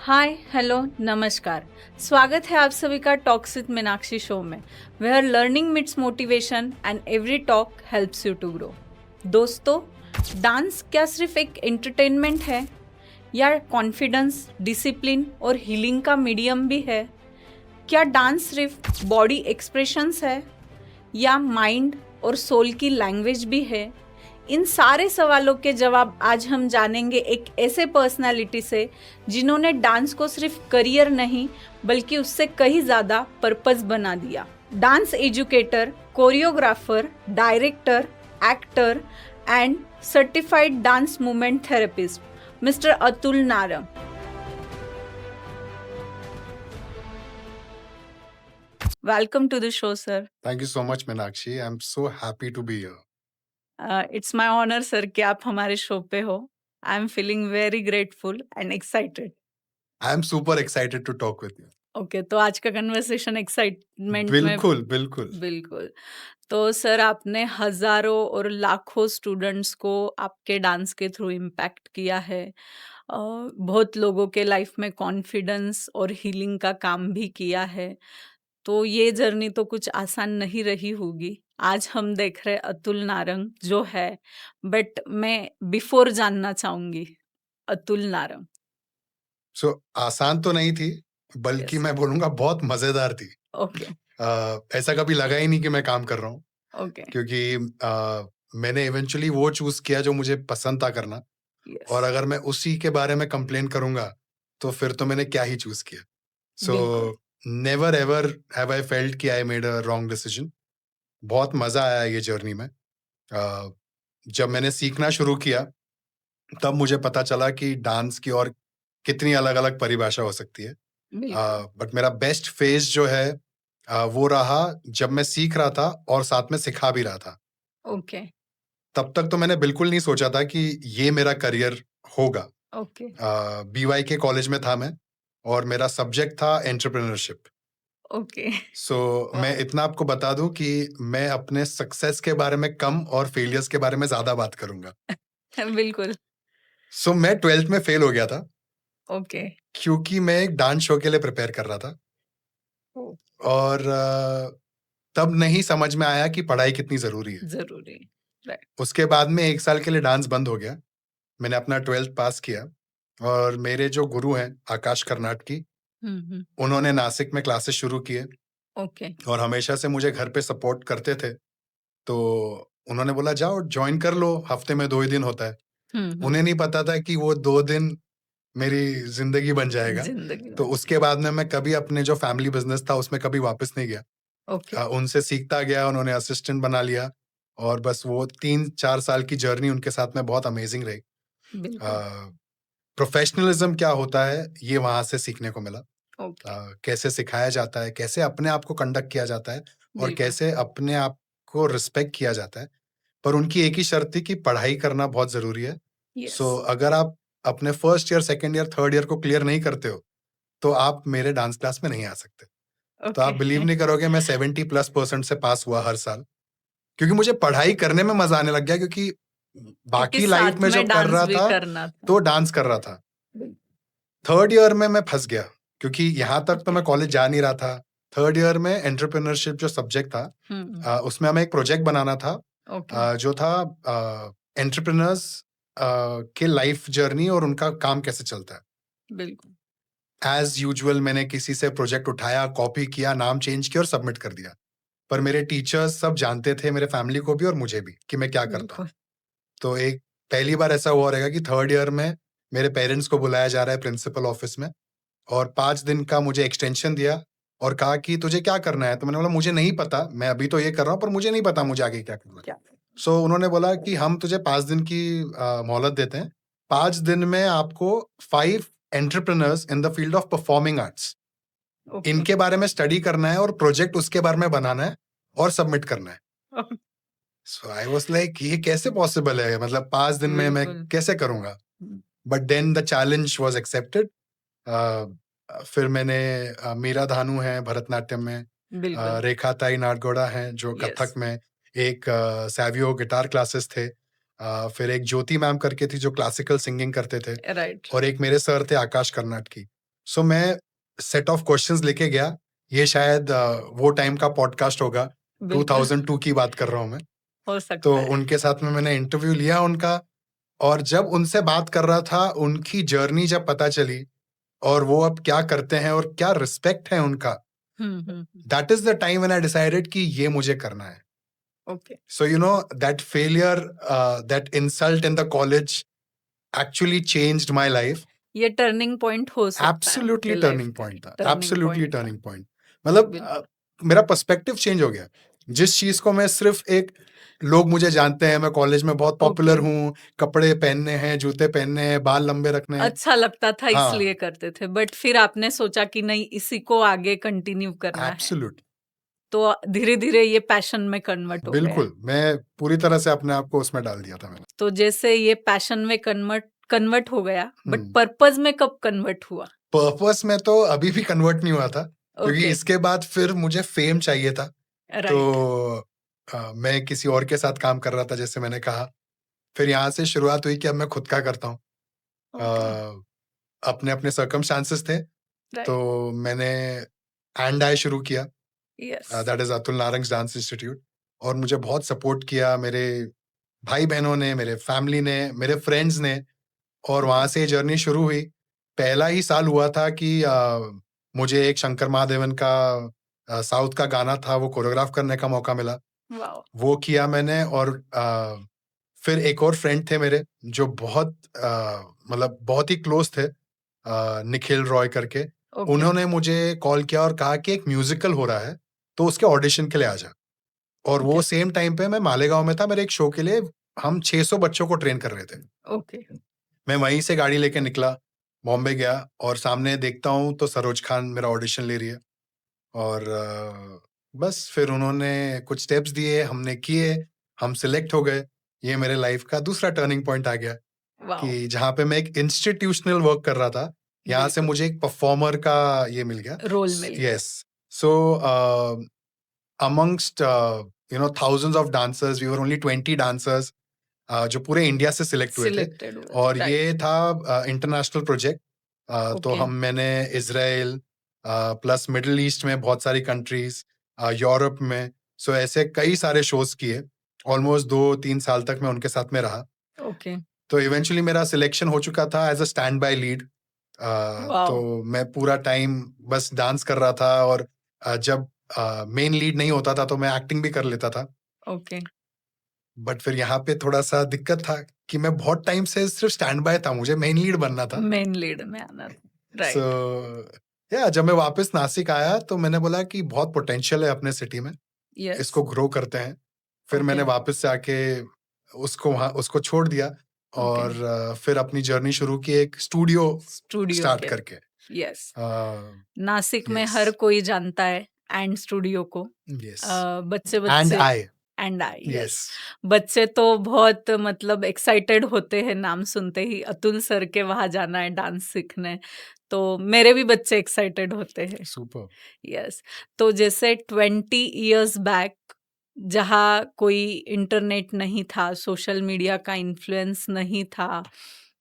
Hi hello नमस्कार। स्वागत है आप सभी का टॉक्स विद मीनाक्षी शो में, where learning meets motivation and every talk helps you to grow. दोस्तों, डांस क्या सिर्फ एक एंटरटेनमेंट है या कॉन्फिडेंस, डिसिप्लिन और हीलिंग का मीडियम भी है? क्या डांस सिर्फ बॉडी एक्सप्रेशंस है या माइंड और सोल की लैंग्वेज भी है? इन सारे सवालों के जवाब आज हम जानेंगे एक ऐसे पर्सनालिटी से जिन्होंने डांस को सिर्फ करियर नहीं बल्कि उससे कहीं ज़्यादा पर्पस बना दिया। Dance educator, choreographer, director, actor and certified dance movement therapist mister Atul Narang. Welcome to the show, sir. Thank you so much, Meenakshi. I'm so happy to be here. It's my honor, sir, कि आप हमारे show पे हो। I am feeling very grateful and excited. I'm super excited to talk with you. Okay, तो आज का conversation excitement में बिल्कुल बिल्कुल बिल्कुल। तो सर, आपने हजारों और लाखों स्टूडेंट्स को आपके डांस के थ्रू इम्पैक्ट किया है। बहुत लोगों के लाइफ में कॉन्फिडेंस और हीलिंग का काम भी किया है। तो ये जर्नी तो कुछ आसान नहीं रही होगी। आज हम देख रहे अतुल नारंग जो है, बट मैं बिफोर जानना चाहूंगी अतुल नारंग। सो आसान तो नहीं थी, बल्कि Yes. मैं बोलूंगा बहुत मजेदार थी। ओके ऐसा कभी लगा ही नहीं कि मैं काम कर रहा हूँ, ओके क्योंकि मैंने इवेंचुअली वो चूज किया जो मुझे पसंद था करना। यस और अगर मैं उसी के बारे में कंप्लेन करूंगा तो फिर तो मैंने क्या ही चूज किया। सो बिल्कुल never ever have I felt कि I made a wrong decision. बहुत मजा आया ये जर्नी में। जब मैंने सीखना शुरू किया तब मुझे पता चला कि डांस की और कितनी अलग-अलग परिभाषा हो सकती है। बिल्कुल बट मेरा बेस्ट फेज़ जो है वो रहा जब मैं सीख रहा था और साथ में सिखा भी रहा था। ओके तब तक तो मैंने बिल्कुल नहीं सोचा था कि ये मेरा करियर होगा। ओके बीवाईके कॉलेज में था मैं और मेरा सब्जेक्ट था एंटरप्रेन्योरशिप। ओके सो मैं इतना आपको बता दूं कि मैं अपने सक्सेस के बारे में कम और फेलियर्स के बारे में ज़्यादा बात करूंगा। बिल्कुल सो मैं 12th में फेल हो गया था ओके क्योंकि मैं एक डांस शो के लिए प्रिपेयर कर रहा था। ओ, और तब नहीं समझ में आया कि पढ़ाई कितनी ज़रूरी है। जरूरी राइट उसके बाद में 1 साल के लिए डांस बंद हो गया। मैंने अपना 12th पास किया और मेरे जो गुरु हैं आकाश कर्नाटकी, उन्होंने नासिक में क्लासेस शुरू किए ओके और हमेशा से मुझे घर पे सपोर्ट करते थे। तो उन्होंने बोला जाओ जॉइन कर लो, हफ्ते में 2 ही दिन होता है। उन्हें नहीं पता था कि वो 2 दिन मेरी ज़िंदगी बन जाएगा। जिंदगी तो में उसके बाद में मैं कभी अपने जो फैमिली बिज़नेस था उसमें कभी वापस नहीं गया। ओके उनसे सीखता गया, उन्होंने असिस्टेंट बना लिया और बस वो 3-4 साल की जर्नी उनके साथ में बहुत अमेजिंग रही। बिल्कुल प्रोफेशनलिज्म क्या होता है, ये वहाँ से सीखने को मिला। ओके कैसे सिखाया जाता है, कैसे अपने आप को कंडक्ट किया जाता है और बिल्कुल कैसे अपने आप को रिस्पेक्ट किया जाता है। पर उनकी एक ही शर्त थी कि पढ़ाई करना बहुत ज़रूरी है। यस सो अगर आप अपने first year, second year, third year को क्लियर नहीं करते हो, तो आप मेरे डांस क्लास में नहीं आ सकते। तो ओके आप बिलीव नहीं करोगे, मैं 70+% से पास हुआ हर साल। क्योंकि मुझे पढ़ाई करने में मजा आने लग गया, क्योंकि क्योंकि बाकी लाइफ साथ में जो में कर डांस रहा भी था करना था। तो डांस कर रहा था। बिल्कुल, थर्ड ईयर में मैं फंस गया क्योंकि यहाँ तक तो Okay. मैं कॉलेज जा नहीं रहा था। थर्ड ईयर में एंटरप्रेन्योरशिप जो सब्जेक्ट था, उसमें हमें एक प्रोजेक्ट बनाना था, ओके जो था एंटरप्रेन्योर्स के लाइफ जर्नी और उनका काम कैसे चलता है। बिल्कुल एज यूजुअल मैंने किसी से प्रोजेक्ट उठाया, कॉपी किया, नाम चेंज किया और सबमिट कर दिया। पर मेरे टीचर्स सब जानते थे, मेरे फैमिली को भी और मुझे भी, कि मैं क्या करता हूँ। बिल्कुल तो एक पहली बार ऐसा हुआ रहेगा कि थर्ड ईयर में मेरे पेरेंट्स को बुलाया जा रहा है प्रिंसिपल ऑफिस में और 5 दिन का मुझे एक्सटेंशन दिया और कहा कि तुझे क्या करना है? तो मैंने बोला मुझे नहीं पता, मैं अभी तो ये कर रहा हूँ पर मुझे नहीं पता मुझे आगे क्या करना है। क्या सो उन्होंने बोला कि हम तुझे 5 दिन की मोहलत देते हैं। 5 दिन में आपको 5 entrepreneurs in the field of performing arts, okay इनके बारे में स्टडी करना है और प्रोजेक्ट उसके बारे में बनाना है और सबमिट करना है। सो आई वाज लाइक ये कैसे पॉसिबल है, मतलब 5 दिन में मैं बिल्कुल कैसे करूंगा? But then the challenge was accepted. फिर मैंने मीरा धानु है भरतनाट्यम में, बिल्कुल रेखा ताई नाडगौड़ा हैं जो यस कथक में, एक सैवियो गिटार क्लासेस थे, फिर एक ज्योति मैम करके थी जो क्लासिकल सिंगिंग करते थे, राइट और एक मेरे सर थे आकाश कर्नाटकी। सो मैं सेट ऑफ क्वेश्चंस लेके गया। ये शायद वो टाइम का पॉडकास्ट होगा, बिल्कुल 2002 की बात कर रहा हूँ मैं। हो तो सकता है। उनके साथ में मैंने इंटरव्यू लिया उनका, और जब उनसे बात कर रहा था, उनकी जर्नी जब पता चली और वो अब क्या करते हैं और क्या रिस्पेक्ट है उनका, that is the time when I decided कि ये मुझे करना है। Okay So, you know, that failure, that insult in the college actually changed my life. ये टर्निंग पॉइंट हो सकता है Absolutely आपके लाइफ turning का, point था. टर्निंग Absolutely पॉइंट था। turning point. मतलब बिल्कुल मेरा पर्सपेक्टिव चेंज हो गया। जिस चीज को मैं सिर्फ एक, लोग मुझे जानते हैं, मैं कॉलेज में बहुत पॉपुलर ओके हूँ, कपड़े पहनने हैं, जूते पहनने हैं, बाल लंबे रखने हैं। अच्छा लगता था हाँ। इसलिए करते थे, बट फिर आपने सोचा कि नहीं इसी को आगे कंटिन्यू करना है, एब्सोल्यूट, तो धीरे धीरे ये पैशन में कन्वर्ट हो गया। बिल्कुल। मैं पूरी तरह से अपने आप को उसमें डाल दिया था मैंने। तो जैसे ये पैशन में कन्वर्ट हो गया, बट हम्म। पर्पस में कब कन्वर्ट हुआ? पर्पस में तो अभी भी कन्वर्ट नहीं हुआ था, क्योंकि ओके इसके बाद फिर मुझे फेम चाहिए था। राइट तो मैं किसी और के साथ काम कर रहा था, जैसे मैंने कहा। फिर यहाँ से शुरुआत हुई कि अब मैं खुद का करता हूँ। ओके अपने अपने सर्कमस्टांसेस थे, राइट तो मैंने एंड आई शुरू किया, yes that is Atul Narang dance institute. और मुझे बहुत सपोर्ट किया मेरे भाई बहनों ने, मेरे फैमिली ने, मेरे फ्रेंड्स ने। और वहाँ से जर्नी शुरू हुई। पहला ही साल हुआ था कि मुझे एक शंकर महादेवन का साउथ का गाना था, वो कोरियोग्राफ करने का मौका मिला। वाओ वो किया मैंने। और फिर एक और फ्रेंड थे मेरे, जो बहुत मतलब बहुत ही क्लोज थे, निखिल रॉय करके। ओके उन्होंने मुझे कॉल किया और कहा कि एक म्यूजिकल हो रहा है, तो उसके ऑडिशन के लिए आ जा। और वो ओके सेम टाइम पे मैं मालेगांव में था, मेरे एक शो के लिए। हम 600 बच्चों को ट्रेन कर रहे थे। ओके मैं वहीं से गाड़ी लेके निकला, बॉम्बे गया, और सामने देखता हूँ तो सरोज खान मेरा ऑडिशन ले रही है। और बस फिर उन्होंने कुछ स्टेप्स दिए, हमने किए, हम सिलेक्ट हो गए। ये मेरे लाइफ का दूसरा टर्निंग पॉइंट आ गया, वाओ कि जहाँ पे मैं एक इंस्टीट्यूशनल वर्क कर रहा था, यहाँ से बिल्कुल मुझे एक परफॉर्मर का ये मिल गया। रोल मिल गया yes. So amongst thousands of dancers, we were only 20 dancers जो पूरे इंडिया से सिलेक्ट हुए थे। सिलेक्टेड हुआ और राइट ये था इंटरनेशनल प्रोजेक्ट। तो ओके मैंने इजराइल प्लस मिडिल ईस्ट में बहुत सारी कंट्रीज, यूरोप में, सो ऐसे कई सारे शोज किए। ऑलमोस्ट 2-3 साल तक मैं उनके साथ में रहा। ओके तो इवेंचुअली मेरा सिलेक्शन हो चुका था as a stand by lead. Wow तो मैं पूरा टाइम बस डांस कर रहा था, और जब मेन लीड नहीं होता था तो मैं एक्टिंग भी कर लेता था। ओके बट फिर यहाँ पे थोड़ा सा दिक्कत था कि मैं बहुत टाइम से सिर्फ स्टैंड बाय था, मुझे मेन लीड बनना था। मेन लीड में आना सो राइट जब मैं वापस नासिक आया तो मैंने बोला कि बहुत पोटेंशियल है अपने सिटी में, यस इसको ग्रो करते हैं। फिर मैंने ओके वापस से आके उसको छोड़ दिया, और फिर अपनी जर्नी शुरू की एक स्टूडियो स्टूडियो स्टार्ट के करके। यस uh, नासिक में yes, हर कोई जानता है एंड स्टूडियो को। yes, बच्चे and बच्चे I, and I yes, yes बच्चे तो बहुत मतलब एक्साइटेड होते हैं नाम सुनते ही, अतुल सर के वहां जाना है डांस सीखने। तो मेरे भी बच्चे एक्साइटेड होते हैं super, यस। तो जैसे 20 years बैक, जहाँ कोई इंटरनेट नहीं था, सोशल मीडिया का इन्फ्लुएंस नहीं था,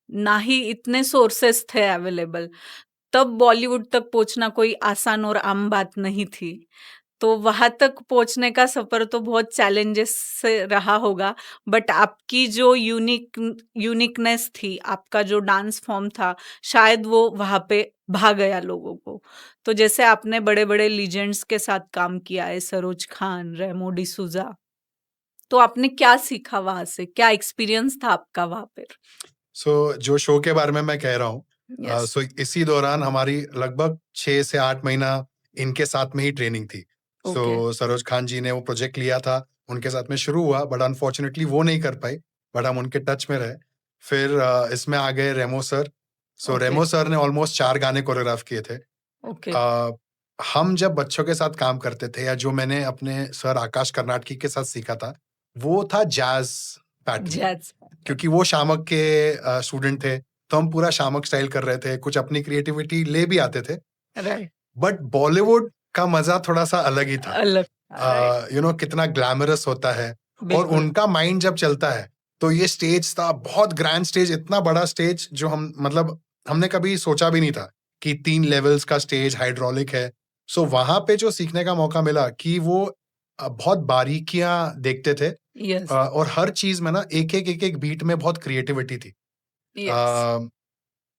ना ही इतने सोर्सेस थे अवेलेबल, तब बॉलीवुड तक पहुंचना कोई आसान और आम बात नहीं थी। तो वहां तक पहुंचने का सफर तो बहुत चैलेंजेस से रहा होगा, बट आपकी जो यूनिकनेस थी, आपका जो डांस फॉर्म था, शायद वो वहां पे भा गया लोगों को। तो जैसे आपने बड़े बड़े लीजेंड्स के साथ काम किया है, सरोज खान, रेमो डिसूजा, तो आपने क्या सीखा वहां से, क्या एक्सपीरियंस था आपका वहां पर? जो शो के बारे में मैं कह रहा हूँ, यस इसी दौरान हमारी लगभग 6 से 8 महीना इनके साथ में ही ट्रेनिंग थी। ओके सरोज खान जी ने वो प्रोजेक्ट लिया था, उनके साथ में शुरू हुआ, बट अनफॉर्चुनेटली वो नहीं कर पाई, बट हम उनके टच में रहे। फिर इसमें आ गए रेमो सर। ओके रेमो सर ने ऑलमोस्ट 4 गाने कोरियोग्राफ किए थे। ओके हम जब बच्चों के साथ काम करते थे, या जो मैंने अपने सर आकाश कर्नाटकी के साथ सीखा था, वो था जैज पैटर्न। जैज क्योंकि वो शामक के स्टूडेंट थे, तो हम पूरा शामक स्टाइल कर रहे थे, कुछ अपनी क्रिएटिविटी ले भी आते थे। राइट बट बॉलीवुड का मजा थोड़ा सा अलग ही था। अलग राइट कितना ग्लैमरस होता है, और बिल्कुल उनका माइंड जब चलता है, तो ये स्टेज था बहुत ग्रैंड स्टेज, इतना बड़ा स्टेज जो हमने कभी सोचा भी नहीं था कि 3 लेवल्स का स्टेज हाइड्रोलिक है। सो वहाँ पे जो सीखने का मौका मिला कि वो बहुत बारीकियाँ देखते थे यस, और हर चीज़ में ना एक-एक बीट में बहुत क्रिएटिविटी थी। यस,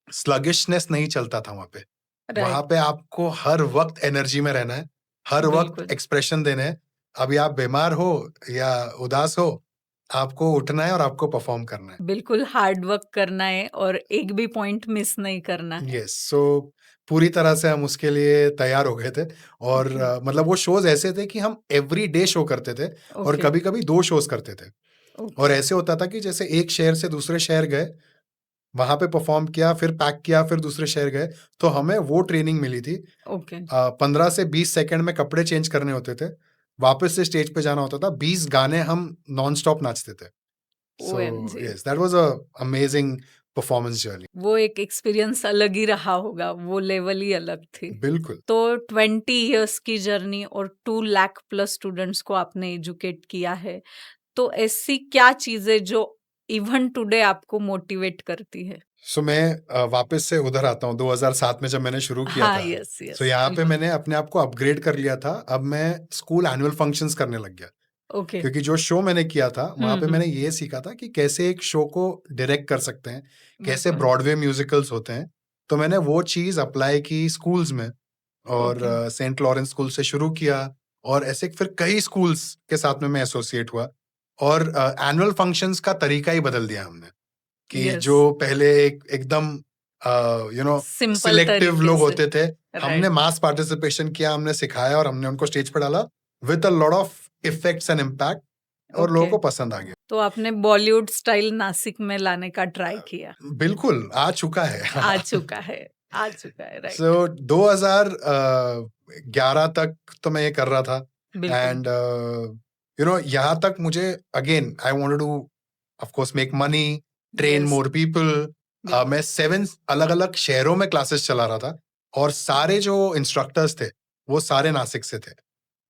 स्लगिशनेस नहीं चलता था वहाँ पे। वहाँ राइट, पे आपको हर वक़्त एनर्जी में रहना है, हर वक़्त बिल्कुल, एक्सप्रेशन देने हैं। अभी आप बीमार हो या उदास हो, आपको उठना है और आपको परफ़ॉर्म करना है। बिल्कुल हार्ड वर्क करना है और एक भी पॉइंट मिस नहीं करना है। यस, सो पूरी तरह से हम उसके लिए तैयार हो गए थे और ओके, मतलब वो शोज़ ऐसे थे कि हम एवरीडे शो करते थे और ओके, कभी-कभी 2 शोज़ करते थे। और ओके, ऐसे होता था कि जैसे एक शहर से दूसरे शहर गए, वहाँ पे परफ़ॉर्म किया, फिर पैक किया, फिर दूसरे शहर गए, तो हमें वो ट्रेनिंग मिली थी। ओके, 15 से 20 सेकंड में कपड़े चेंज करने होते थे, वापस से स्टेज पे जाना होता था, 20 गाने हम नॉन स्टॉप नाचते थे। So OMG! Yes, that was a amazing performance journey. वो एक एक्सपीरियंस अलग ही रहा होगा, वो लेवल ही अलग थी। बिल्कुल। तो 20 इयर्स की जर्नी और 2 लाख प्लस स्टूडेंट्स को आपने एजुकेट किया है, तो ऐसी क्या चीज़ें जो इवन टुडे आपको मोटिवेट करती है? सो मैं वापस से उधर आता हूँ 2007 में जब मैंने शुरू किया हाँ, था। यस, सो यस, यहाँ पे बिल्कुल। मैंने अपने आप को अपग्रेड कर लिया था। अब मैं स्कूल एनुअल फंक्शंस करने लग गया। ओके। क्योंकि जो शो मैंने किया था, वहाँ हुँ, पे हुँ, मैंने ये सीखा था कि कैसे एक शो को डायरेक्ट कर सकते हैं, कैसे बिल्कुल। ब्रॉडवे म्यूज़िकल्स होते हैं। तो मैंने वो चीज़ अप्लाई की स्कूल्स में और ओके, सेंट लॉरेंस स्कूल से शुरू किया और ऐसे फिर कई स्कूल्स के साथ में मैं एसोसिएट हुआ और एनुअल फंक्शंस का तरीका ही बदल दिया हमने, कि यस, जो पहले एक एकदम सिंपल सिलेक्टिव तरीके लोग से, होते थे, हमने राइट, मास पार्टिसिपेशन किया, हमने सिखाया और हमने उनको स्टेज पे डाला with a lot of effects and impact और लोगों ओके। को पसंद आ गया। तो आपने बॉलीवुड स्टाइल नासिक में लाने का ट्राई किया। बिल्कुल, आ चुका है। आ चुका है, आ चुका है, सो राइट, 2011 तक तो मैं ये कर रहा था बिल्कुल। एंड यहाँ तक मुझे again I wanted two of course make money, train yes, more people. मैं बिल्कुल। 7 अलग-अलग शहरों में क्लासेस चला रहा था और सारे जो इंस्ट्रक्टर्स थे, वो सारे नासिक से थे।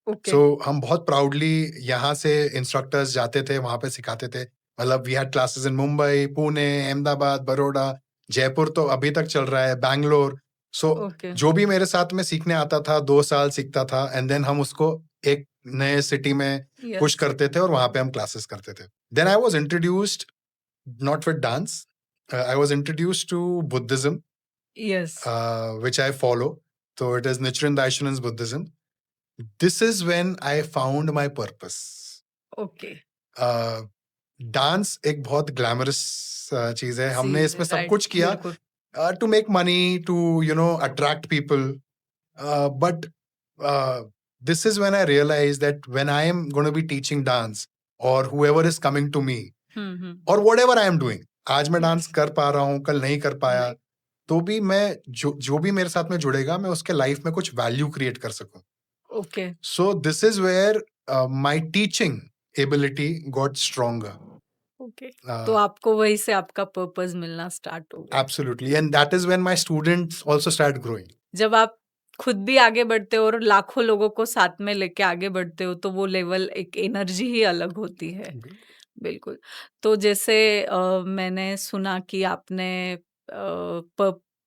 ओके, सो हम बहुत प्राउडली यहाँ से इंस्ट्रक्टर्स जाते थे, वहाँ पे सिखाते थे। मतलब we had classes in Mumbai, Pune, Ahmedabad, Baroda, Jaipur तो अभी तक चल रहा है, बैंगलोर। सो ओके, जो भी मेरे साथ में सीखने आता था, 2 साल सीखता था एंड देन हम उसको एक नए सिटी में पुश यस, करते थे और वहाँ पे हम क्लासेस करते थे। Then I was introduced not with dance, I was introduced to Buddhism yes, which I follow. So it is Nichiren Daishonin's Buddhism. This is when I found my purpose. Okay. Dance एक बहुत glamorous चीज है, हमने चीज़ है, इसमें सब right, कुछ किया बिल्कुल। To make money, to attract people, but this is when I realized that when I am going to be teaching dance or whoever is coming to me hmm, hmm, or whatever I am doing, आज मैं dance yes, कर पा रहा हूँ, कल नहीं कर पाया, राइट, तो भी मैं जो जो भी मेरे साथ में जुड़ेगा, मैं उसके लाइफ में कुछ वैल्यू क्रिएट कर सकूं। Okay, so this is where my teaching ability got stronger. Okay. तो आपको वहीं से आपका पर्पस मिलना स्टार्ट हो गया। Absolutely, and that is when my students also start growing. जब आप खुद भी आगे बढ़ते हो और लाखों लोगों को साथ में लेके आगे बढ़ते हो, तो वो लेवल एक एनर्जी ही अलग होती है। बिल्कुल। तो जैसे मैंने सुना कि आपने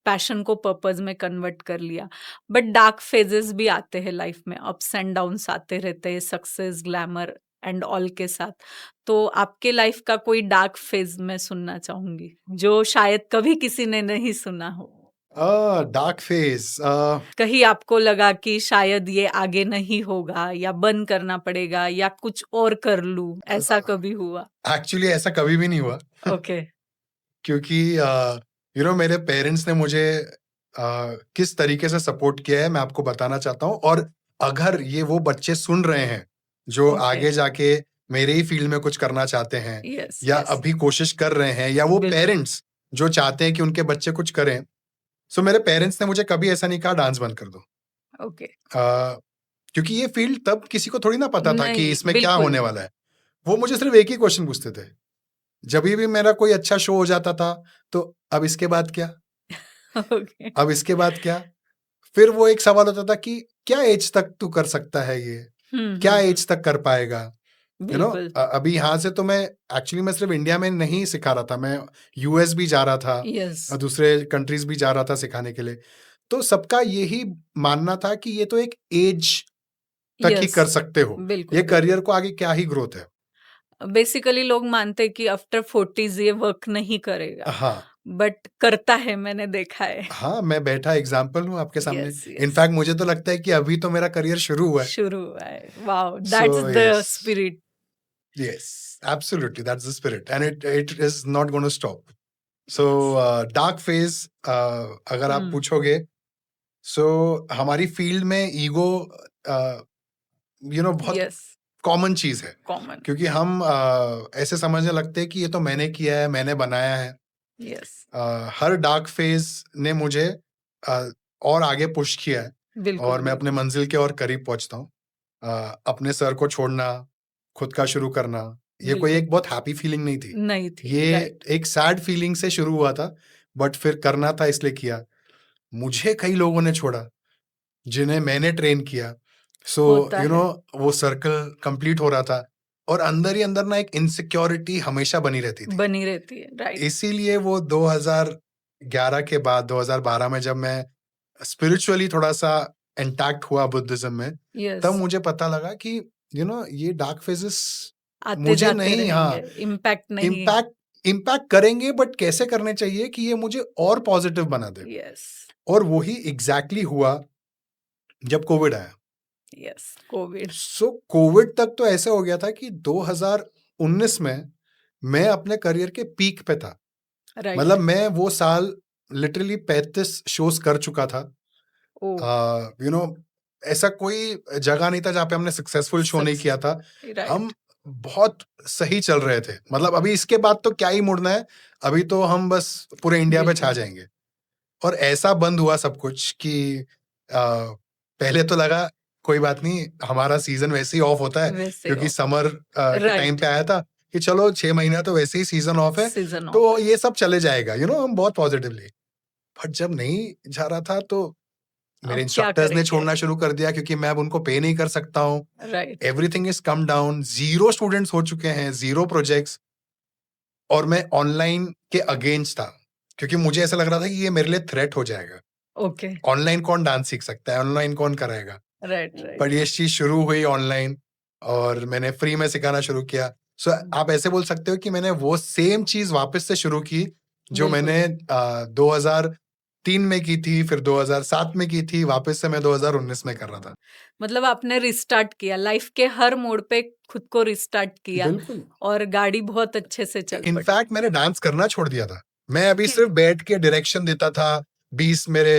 पैशन को पर्पस में कन्वर्ट कर लिया, बट डार्क फेजेस भी आते हैं लाइफ में, अप्स एंड डाउन्स आते रहते हैं, सक्सेस, ग्लैमर एंड ऑल के साथ। तो आपके लाइफ का कोई डार्क फेज मैं सुनना चाहूंगी, जो शायद कभी किसी ने नहीं सुना हो। Dark phase. कहीं आपको लगा कि शायद ये आगे नहीं होगा या बंद करना पड़ेगा या कुछ और कर लूं, ऐसा कभी हुआ? एक्चुअली ऐसा कभी भी नहीं हुआ। ओके, क्योंकि मेरे पेरेंट्स ने मुझे किस तरीके से सपोर्ट किया है मैं आपको बताना चाहता हूँ। और अगर ये वो बच्चे सुन रहे हैं जो ओके, आगे जाके मेरे ही फील्ड में कुछ करना चाहते हैं यस, या यस, अभी कोशिश कर रहे हैं, या वो बिल्कुल, पेरेंट्स जो चाहते हैं कि उनके बच्चे कुछ करें, सो मेरे पेरेंट्स ने मुझे कभी ऐसा नहीं कहा डांस बंद कर दो। ओके, क्योंकि ये फील्ड तब किसी को थोड़ी ना पता था कि नहीं, इसमें क्या बिल्कुल, होने वाला है। वो मुझे सिर्फ एक ही क्वेश्चन पूछते थे जब भी मेरा कोई अच्छा शो हो जाता था, तो अब इसके बाद क्या, ओके, अब इसके बाद क्या? फिर वो एक सवाल होता था कि क्या एज तक तू कर सकता है ये? क्या एज तक कर पाएगा? बिल्कुल, अभी यहाँ से तो मैं एक्चुअली मैं सिर्फ इंडिया में नहीं सिखा रहा था, मैं यूएस भी जा रहा था, यस, दूसरे कंट्रीज भी जा रहा था सिखाने के लिए। तो सबका यही मानना था कि ये तो एक एज तक ही Yes, कर सकते हो, बिल्कुल ये बिल्कुल करियर को आगे क्या ही ग्रोथ है। बेसिकली लोग मानते हैं कि आफ्टर 40s ये वर्क नहीं करेगा हाँ, बट करता है, मैंने देखा है। हाँ, मैं बैठा एग्जाम्पल हूँ आपके सामने। यस यस इनफैक्ट मुझे तो लगता है कि अभी तो मेरा करियर शुरू हुआ है। शुरू हुआ है। Wow, So that's the yes, spirit. yes, absolutely, that's the spirit, and it is not going to stop. So dark phase, अगर आप पूछोगे, so हमारी फील्ड में ईगो बहुत यस, कॉमन चीज है, कॉमन। क्योंकि हम ऐसे समझने लगते हैं कि ये तो मैंने किया है, मैंने बनाया है। यस, हर डार्क फेज ने मुझे और आगे पुश किया है, बिल्कुल और मैं अपने बिल्कुल। मंजिल के और करीब पहुंचता हूँ। अपने सर को छोड़ना, खुद का शुरू करना, ये कोई बिल्कुल एक बहुत हैप्पी फीलिंग नहीं थी। नहीं थी, ये राइट। एक सैड फीलिंग से शुरू हुआ था, बट फिर करना था इसलिए किया। मुझे कई लोगों ने छोड़ा जिन्हें मैंने ट्रेन किया। सो होता है, वो सर्कल कंप्लीट हो रहा था, और अंदर ही अंदर ना एक इनसिक्योरिटी हमेशा बनी रहती थी। बनी रहती है, राइट। इसीलिए वो 2011 के बाद 2012 में जब मैं स्पिरिचुअली थोड़ा सा इंटैक्ट हुआ बुद्धिज्म में, यस, तब मुझे पता लगा कि ये डार्क फेजेस आते मुझे जाते नहीं, रहेंगे, हाँ, इम्पैक्ट नहीं। इम्पैक्ट इम्पैक्ट करेंगे, बट कैसे करने चाहिए कि ये मुझे और पॉजिटिव बना दे। यस और वही एग्जैक्टली हुआ जब कोविड आया। यस, कोविड, सो कोविड तक तो ऐसे हो गया था कि 2019 में मैं अपने करियर के पीक पे था। राइट। मतलब मैं वो साल लिटरली 35 शोज कर चुका था। ओ, ऐसा कोई जगह नहीं था जहाँ पे हमने सक्सेसफुल शो नहीं किया था। राइट, हम बहुत सही चल रहे थे, मतलब अभी इसके बाद तो क्या ही मुड़ना है, अभी तो हम बस पूरे इंडिया पे छा बिल्कुल। जाएंगे। और ऐसा बंद हुआ सब कुछ कि पहले तो लगा कोई बात नहीं, हमारा सीजन वैसे ही ऑफ होता है, वैसे क्योंकि ऑफ, समर के टाइम राइट, पे आया था कि चलो 6 महीना तो वैसे ही सीजन ऑफ है, सीजन ऑफ तो है, ये सब चले जाएगा, हम बहुत पॉजिटिवली। बट जब नहीं जा रहा था, तो मेरे अब क्या इंस्ट्रक्टर्स ने करेंगे, छोड़ना शुरू कर दिया, क्योंकि मैं अब उनको पे नहीं कर सकता हूँ। Right. Everything is come down, 0 students हो चुके हैं, 0 प्रोजेक्ट्स, और मैं ऑनलाइन के अगेंस्ट था, क्योंकि मुझे ऐसा लग रहा था कि ये मेरे लिए थ्रेट हो जाएगा। ओके, ऑनलाइन कौन डांस सीख सकता है, ऑनलाइन कौन कराएगा। राइट पर राइट। ये चीज शुरू हुई ऑनलाइन, और मैंने फ्री में सिखाना शुरू किया। सो आप ऐसे बोल सकते हो कि मैंने वो सेम चीज वापस से शुरू की जो बिल्कुल। मैंने 2003 में की थी, फिर 2007 में की थी, वापस से मैं 2019 में कर रहा था। मतलब आपने रिस्टार्ट किया, लाइफ के हर मोड़ पे खुद को रिस्टार्ट किया, बिल्कुल। और गाड़ी बहुत अच्छे से चल पड़ी। इनफैक्ट मैंने डांस करना छोड़ दिया था। मैं अभी कि- सिर्फ बैठ के डायरेक्शन देता था। 20 मेरे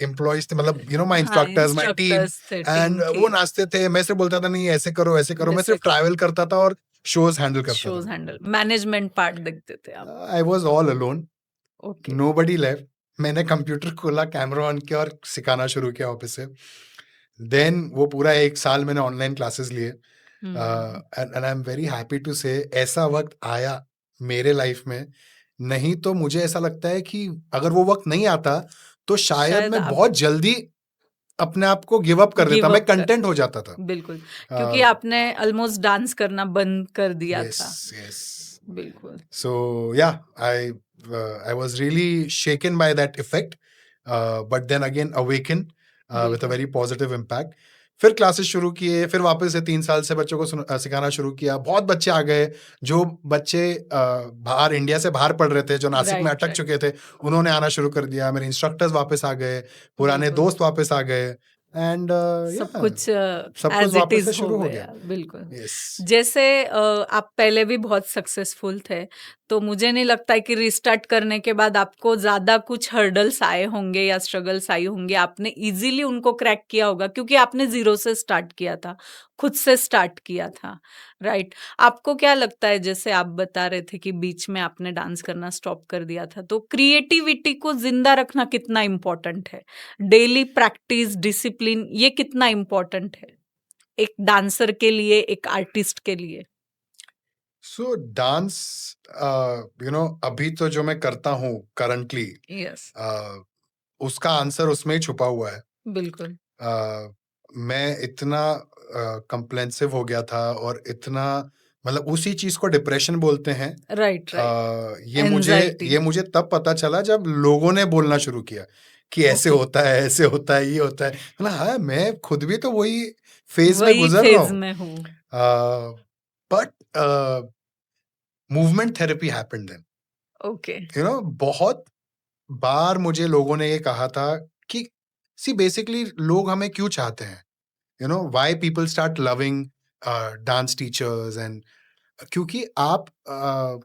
एम्प्लॉइज थे, मतलब माय हाँ, इंस्ट्रक्टर्स, माय टीम, इंस्ट्रक्टर्स थे एंड टीम के, वो नाचते थे, मैं सिर्फ बोलता था नहीं ऐसे करो ऐसे करो। मैं वैसे सिर्फ ट्रैवल करता था और शोज हैंडल करता शोज था। हैंडल, मैनेजमेंट पार्ट देखते थे आप। I was all alone, okay, nobody left. मैंने कंप्यूटर खोला, कैमरा ऑन किया और सिखाना शुरू किया वापस से। देन वो पूरा 1 साल मैंने ऑनलाइन क्लासेस लिए, and I am very happy to say ऐसा वक्त आया मेरे लाइफ में। नहीं तो मुझे ऐसा लगता है कि अगर वो वक्त नहीं आता, तो शायद शायद मैं आप बहुत जल्दी अपने आप को गिव अप कर देता, गिव मैं अप कर, कंटेंट हो जाता था। बिल्कुल, क्योंकि आपने ऑलमोस्ट डांस करना बंद कर दिया यस, था। यस। बिल्कुल, So yeah, I was really shaken by that effect, but then again awakened with a बिल्कुल, very positive impact. फिर क्लासेस शुरू किए, फिर वापस से 3 साल से बच्चों को सिखाना शुरू किया। बहुत बच्चे आ गए, जो बच्चे बाहर, इंडिया से बाहर पढ़ रहे थे, जो नासिक में राइट अटक राइट, चुके थे, उन्होंने आना शुरू कर दिया। मेरे इंस्ट्रक्टर्स वापस आ गए, पुराने बिल्कुल, दोस्त वापस आ गए, एंड सब कुछ सब कुछ एज इट वापस इज से हो शुरू हो गया, गया। बिल्कुल। यस। जैसे आप पहले भी बहुत सक्सेसफुल थे, तो मुझे नहीं लगता है कि रिस्टार्ट करने के बाद आपको ज्यादा कुछ हर्डल्स आए होंगे या स्ट्रगल्स आई होंगे। आपने इजीली उनको क्रैक किया होगा, क्योंकि आपने जीरो से स्टार्ट किया था, खुद से स्टार्ट किया था, राइट। आपको क्या लगता है, जैसे आप बता रहे थे कि बीच में आपने डांस करना स्टॉप कर दिया था, तो क्रिएटिविटी को जिंदा रखना कितना इम्पोर्टेंट है? डेली प्रैक्टिस, डिसिप्लिन, ये कितना इम्पोर्टेंट है एक डांसर के लिए, एक आर्टिस्ट के लिए? सो डांस, अभी तो जो मैं करता हूँ करंटली, यस, उसका आंसर उसमें ही छुपा हुआ है। बिल्कुल, मैं इतना कंप्लेंसिव हो गया था, और इतना, मतलब उसी चीज को डिप्रेशन बोलते हैं। राइट राइट, ये एंजाइटी, मुझे तब पता चला जब लोगों ने बोलना शुरू किया कि ऐसे ओके, होता है, ऐसे होता है, ये होता है। मतलब हाँ, मैं खुद भी तो वही फेज में वही गुजर रहा फेज हूँ। में हूँ। But movement therapy happened then, okay, बहुत बार मुझे लोगों ने ये कहा था कि सी बेसिकली लोग हमें क्यों चाहते हैं, why people start loving dance teachers and क्योंकि आप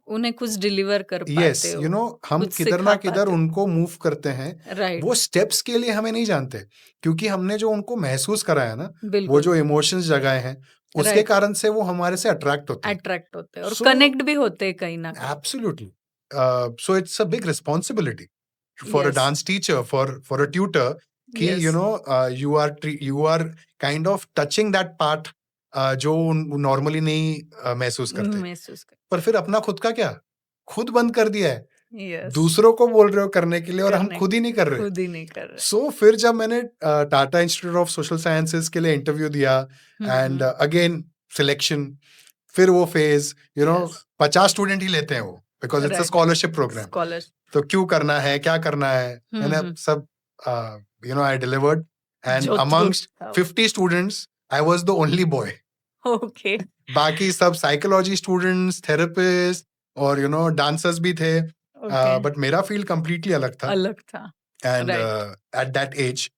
उन्हें कुछ डिलीवर कर यस पाते हो, हम कुछ किधर ना सिखा किधर पाते हो। उनको मूव करते हैं। राइट, वो स्टेप्स के लिए हमें नहीं जानते, क्योंकि हमने जो उनको महसूस कराया ना, वो बिल्कुल, जो इमोशंस जगाए हैं, उसके राइट, कारण से वो हमारे से अट्रैक्ट होते हैं। अट्रैक्ट होते हैं और सो कनेक्ट भी होते हैं कहीं न कहीं। Absolutely, so it's a big responsibility for a yes, dance teacher, for a tutor, कि yes, you are kind of touching that part जो नॉर्मली नहीं महसूस करते। महसूस कर पर फिर अपना खुद का क्या, खुद बंद कर दिया है, यस, दूसरों को बोल रहे हो करने के लिए और हम करने खुद ही नहीं कर रहे। खुद ही नहीं कर रहे। सो फिर जब मैंने Tata institute of social sciences के लिए इंटरव्यू दिया, एंड हुँ, अगेन सिलेक्शन, फिर वो फेज, यस, 50 स्टूडेंट ही लेते हैं वो, because it's a right, scholarship programme. Scholar तो क्यों करना है, क्या करना है, मैंने हुँ, सब I delivered, and Jodhpur amongst था। 50 students I was the only boy. Okay, बाकी सब साइकोलॉजी स्टूडेंट्स, थेरेपिस्ट और डांसर्स भी थे, ओके, बट मेरा फील्ड कंप्लीटली अलग था। अलग था। And right, at that age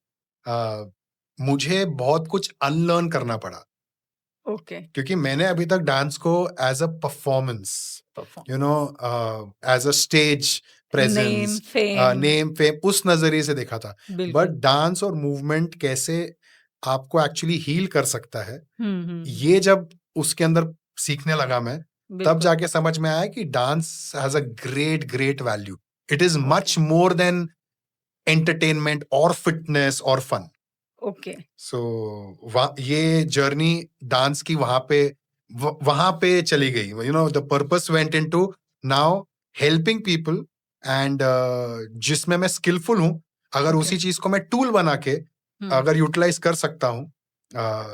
मुझे बहुत कुछ अनलर्न करना पड़ा, ओके, क्योंकि मैंने अभी तक डांस को as a performance, perform as a stage name, presence, fame, name fame, उस नजरिए से देखा था। बट बिल्कुल। डांस और मूवमेंट कैसे आपको एक्चुअली हील कर सकता है, हुँ, ये जब उसके अंदर सीखने लगा मैं, तब बिल्कुल, जाके समझ में आया कि dance has a great great value. It is okay, much more than entertainment और फिटनेस और फन। ओके, सो ये जर्नी डांस की वहां पे चली गई। The purpose went into now helping people, and जिसमें मैं स्किलफुल हूं, अगर ओके, उसी चीज को मैं टूल बना के हुँ, अगर यूटिलाइज कर सकता हूं,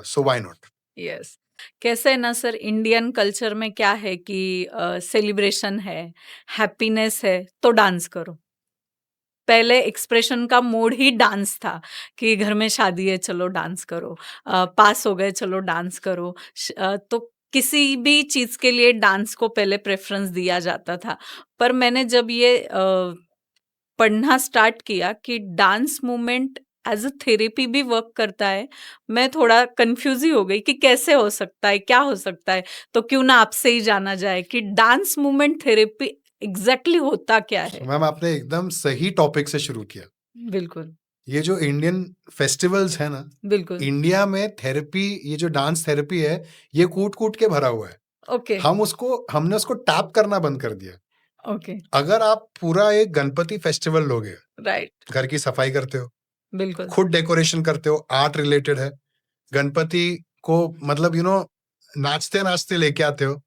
सो व्हाई नॉट। यस। कैसे है ना सर, इंडियन कल्चर में क्या है कि सेलिब्रेशन है, हैप्पीनेस है, तो डांस करो। पहले एक्सप्रेशन का मोड ही डांस था कि घर में शादी है चलो डांस करो, पास हो गए चलो डांस करो। तो किसी भी चीज़ के लिए डांस को पहले प्रेफ़रेंस दिया जाता था। पर मैंने जब ये पढ़ना स्टार्ट किया कि dance movement as a therapy भी वर्क करता है, मैं थोड़ा कन्फ्यूज़ ही हो गई कि कैसे हो सकता है, क्या हो सकता है? तो क्यों ना आपसे ही जाना जाए कि डांस मूवमेंट थेरेपी एग्ज़ैक्टली होता क्या है? मैम, आपने एकदम सही टॉपिक से शुरू किया। बिल्कुल, ये जो इंडियन फेस्टिवल्स है ना, बिल्कुल। इंडिया में थेरेपी, ये जो डांस थेरेपी है, ये कूट कूट के भरा हुआ है। ओके, हमने उसको टैप करना बंद कर दिया। ओके, अगर आप पूरा एक गणपति फेस्टिवल लोगे, राइट, घर की सफाई करते हो, बिल्कुल, खुद डेकोरेशन करते हो, आर्ट रिलेटेड है, गणपति को मतलब नाचते नाचते लेके आते हो,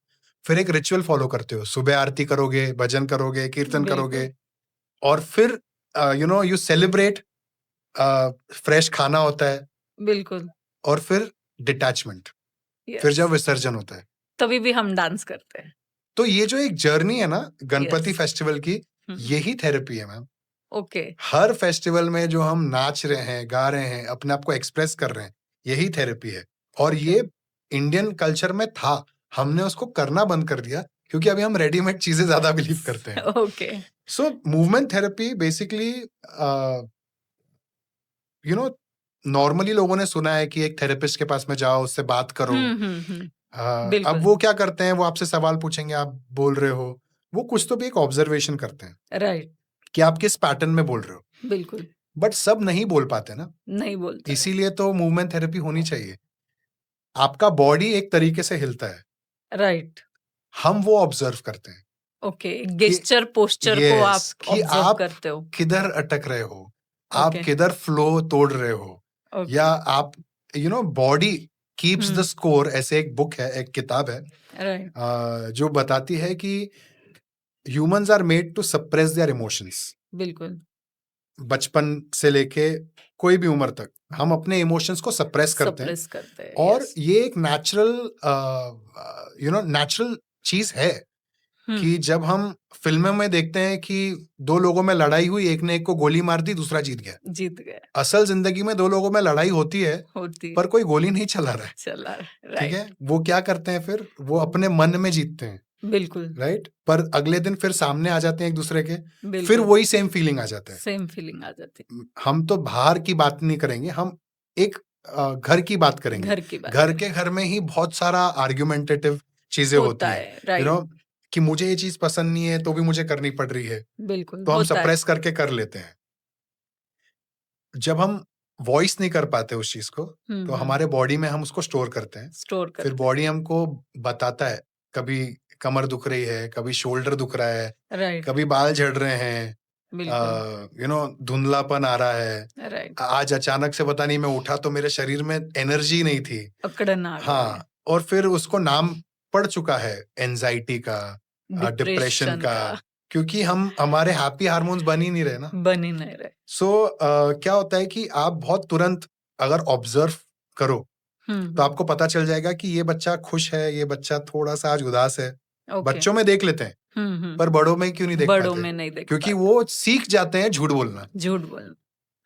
फिर एक रिचुअल फॉलो करते हो, सुबह आरती करोगे, भजन करोगे, कीर्तन बिल्कुल, करोगे, और फिर यू सेलिब्रेट, फ्रेश खाना होता है, बिल्कुल, और फिर डिटैचमेंट, फिर यस, जब विसर्जन होता है। तभी भी हम डांस करते हैं। तो ये जो एक जर्नी है ना गणपति यस, फेस्टिवल की, हुँ, यही थेरेपी है मैम। ओके, हर फेस्टिवल में जो हम नाच रहे हैं, गा रहे हैं, अपने आप को एक्सप्रेस कर रहे हैं, यही थेरेपी है। और ओके, ये इंडियन कल्चर में था, हमने उसको करना बंद कर दिया, क्योंकि अभी हम रेडीमेड चीजें ज्यादा बिलीव करते हैं। Okay, so movement therapy basically, you know normally लोगों ने सुना है कि एक थेरेपिस्ट के पास में जाओ, उससे बात करो। हुँ, अब बिल्कुल, वो क्या करते हैं, वो आपसे सवाल पूछेंगे, आप बोल रहे हो, वो कुछ तो भी एक ऑब्जर्वेशन करते हैं राइट, कि आप किस पैटर्न में बोल रहे हो। बिल्कुल, बट सब नहीं बोल पाते ना, नहीं बोलता है, इसीलिए तो मूवमेंट थेरेपी होनी चाहिए। आपका बॉडी एक तरीके से हिलता है, राइट, हम वो ऑब्जर्व करते हैं ओके, कि गेस्चर, पोस्चर को आप यस, कि ऑब्ज़र्व आप करते हो। किधर अटक रहे हो, आप ओके, किधर फ्लो तोड़ रहे हो, या ओके, आप body keeps the hmm, score, ऐसे एक बुक है, एक किताब है, राइट, जो बताती है कि humans are made to suppress their emotions. बिल्कुल, बचपन से लेके कोई भी उम्र तक हम अपने इमोशंस को सप्रेस करते हैं, सप्रेस करते हैं, और यस, ये एक नेचुरल नेचुरल चीज है कि जब हम फिल्मों में देखते हैं कि दो लोगों में लड़ाई हुई, एक ने एक को गोली मार दी, दूसरा जीत गया। असल जिंदगी में दो लोगों में लड़ाई होती है पर कोई गोली नहीं चला रहा है, ठीक है। वो क्या करते हैं फिर, वो अपने मन में जीतते हैं, बिल्कुल राइट। पर अगले दिन फिर सामने आ जाते हैं एक दूसरे के, फिर वही सेम फीलिंग आ जाता है, सेम फीलिंग आ जाती है। हम तो बाहर की बात नहीं करेंगे, हम एक घर की बात करेंगे। घर में ही बहुत सारा आर्ग्यूमेंटेटिव चीजें होती है, यू नो, कि मुझे ये चीज पसंद नहीं है तो भी मुझे करनी पड़ रही है, बिल्कुल, तो हम सप्रेस करके कर लेते हैं। जब हम वॉइस नहीं कर पाते उस चीज को, तो हमारे बॉडी में हम उसको स्टोर करते हैं। फिर बॉडी हमको बताता है, कभी कमर दुख रही है, कभी शोल्डर दुख रहा है, कभी बाल झड़ रहे हैं, यू नो, धुंधलापन आ रहा है, आज अचानक से पता नहीं मैं उठा तो मेरे शरीर में एनर्जी नहीं थी, अकड़न आ गई। हाँ, और फिर उसको नाम पड़ चुका है एंजाइटी का, डिप्रेशन का, क्योंकि हमारे हैप्पी हार्मोन्स बन ही नहीं रहे। सो क्या होता है कि आप बहुत तुरंत अगर ऑब्जर्व करो तो आपको पता चल जाएगा कि ये बच्चा खुश है, ये बच्चा थोड़ा सा आज उदास है। बच्चों में देख लेते हैं, पर बड़ों में क्यों नहीं देख पाते? क्योंकि वो सीख जाते हैं झूठ बोलना,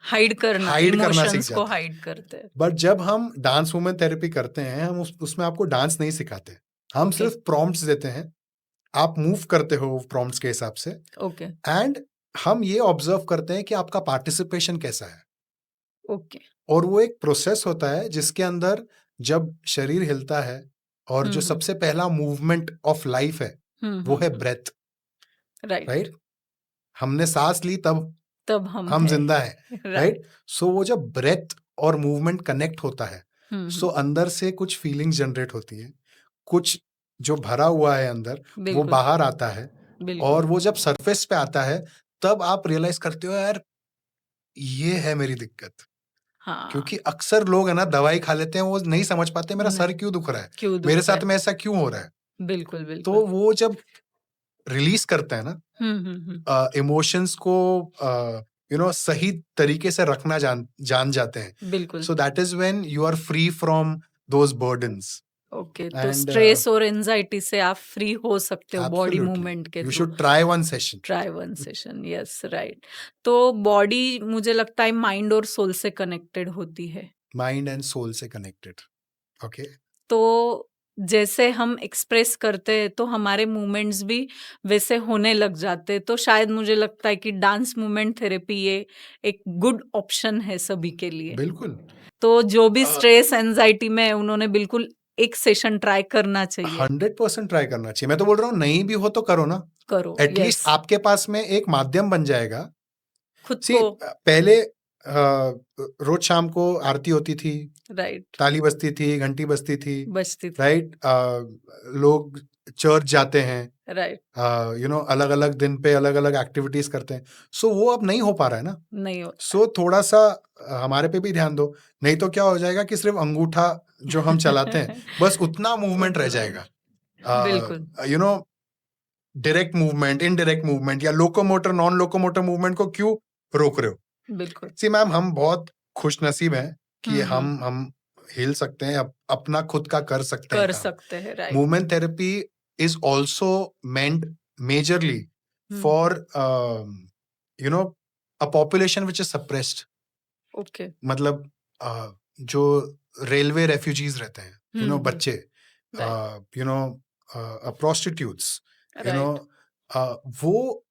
हाइड करना इमोशंस को हाइड करते हैं। बट जब हम डांस मूवमेंट थेरेपी करते हैं, हम उसमें आपको डांस नहीं सिखाते, हम सिर्फ प्रॉम्प्ट्स देते हैं, आप मूव करते हो प्रॉम्प्ट्स के हिसाब से, एंड हम ये ऑब्जर्व करते हैं कि आपका पार्टिसिपेशन कैसा है। और वो एक प्रोसेस होता है जिसके अंदर जब शरीर हिलता है और जो सबसे पहला मूवमेंट ऑफ लाइफ है वो है ब्रेथ, राइट। हमने सांस ली तब हम जिंदा है, राइट। सो वो जब ब्रेथ और मूवमेंट कनेक्ट होता है, सो अंदर से कुछ फीलिंग्स जनरेट होती है, कुछ जो भरा हुआ है अंदर वो बाहर आता है, और वो जब सरफेस पे आता है तब आप रियलाइज करते हो, यार ये है मेरी दिक्कत। हाँ। क्योंकि अक्सर लोग है ना, दवाई खा लेते हैं, वो नहीं समझ पाते मेरा सर क्यों दुख रहा है, मेरे साथ में ऐसा क्यों हो रहा है। बिल्कुल। तो वो जब रिलीज करते हैं ना इमोशंस को, यू नो, सही तरीके से रखना जान जाते हैं। बिल्कुल। So that is when you are free from those burdens. तो स्ट्रेस और एंजाइटी से आप फ्री हो सकते हो बॉडी मूवमेंट के through. You should try one session. Yes, right. तो बॉडी मुझे लगता है माइंड और सोल से कनेक्टेड होती है। माइंड एंड सोल से कनेक्टेड, ओके। तो जैसे हम एक्सप्रेस करते हैं तो हमारे मूवमेंट्स भी वैसे होने लग जाते हैं। तो शायद मुझे लगता है कि डांस मूवमेंट थेरेपी ये एक गुड ऑप्शन है सभी के लिए। बिल्कुल। तो जो भी स्ट्रेस एंजाइटी में उन्होंने बिल्कुल एक सेशन ट्राई करना चाहिए। 100% ट्राई करना चाहिए। मैं तो बोल रहा हूँ, नहीं भी हो तो करो ना, करो। एटलीस्ट आपके पास में एक माध्यम बन जाएगा खुद को। पहले रोज शाम को आरती होती थी, राइट, ताली बजती थी, घंटी बजती थी, राइट। लोग चर्च जाते हैं, राइट, यू नो, अलग अलग दिन पे अलग अलग एक्टिविटीज करते हैं। सो वो अब नहीं हो पा रहा है ना, नहीं हो। सो थोड़ा सा हमारे पे भी ध्यान दो, नहीं तो क्या हो जाएगा कि सिर्फ अंगूठा जो हम चलाते हैं बस उतना मूवमेंट रह जाएगा। बिल्कुल। You know, direct movement, indirect movement या लोकोमोटर नॉन लोकोमोटर मूवमेंट को क्यों रोक रहे हो? बिल्कुल। सी मैम, हम बहुत खुश नसीब हैं कि हम हिल सकते हैं, अपना खुद का कर सकते हैं। Right. Movement therapy is also meant majorly for you know a population which is suppressed. Okay. मतलब जो रेलवे रेफ्यूजीज रहते हैं, यू नो, बच्चे, you know, prostitutes, you know,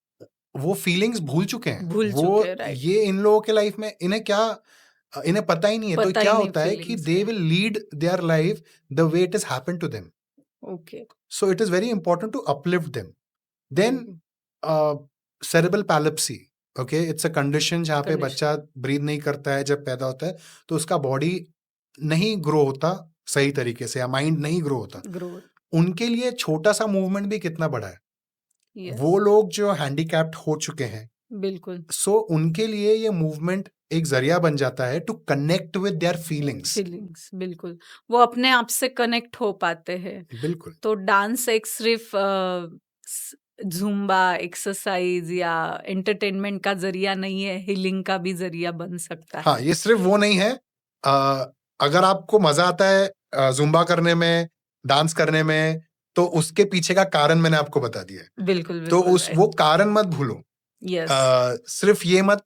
वो फीलिंग्स भूल चुके हैं। ये इन लोगों के लाइफ में इन्हें पता ही नहीं है। तो क्या होता है कि they will lead their life the way it is happened to them. Okay. So it is very important to uplift them. Then cerebral palsy, okay, it's a condition जहाँ पे बच्चा ब्रीथ नहीं करता है जब पैदा होता है, तो उसका बॉडी नहीं ग्रो होता सही तरीके से, या माइंड नहीं ग्रो होता। उनके लिए छोटा सा मूवमेंट भी कितना बड़ा है। वो लोग जो हैंडीकैप्ड हो चुके हैं, बिल्कुल, सो उनके लिए ये मूवमेंट एक जरिया बन जाता है to connect with their feelings. बिल्कुल, वो अपने आप से कनेक्ट हो पाते हैं। बिल्कुल। तो डांस एक सिर्फ ज़ुम्बा एक्सरसाइज या एंटरटेनमेंट का जरिया नहीं है, हीलिंग का भी जरिया बन सकता है। हाँ, ये सिर्फ वो नहीं है। अगर आपको मजा आता है ज़ुम्बा करने में, डांस करने में, तो उसके पीछे का कारण मैंने आपको बता दिया है। बिल्कुल तो बिल्कुल उस वो कारण मत भूलो। यस सिर्फ ये मत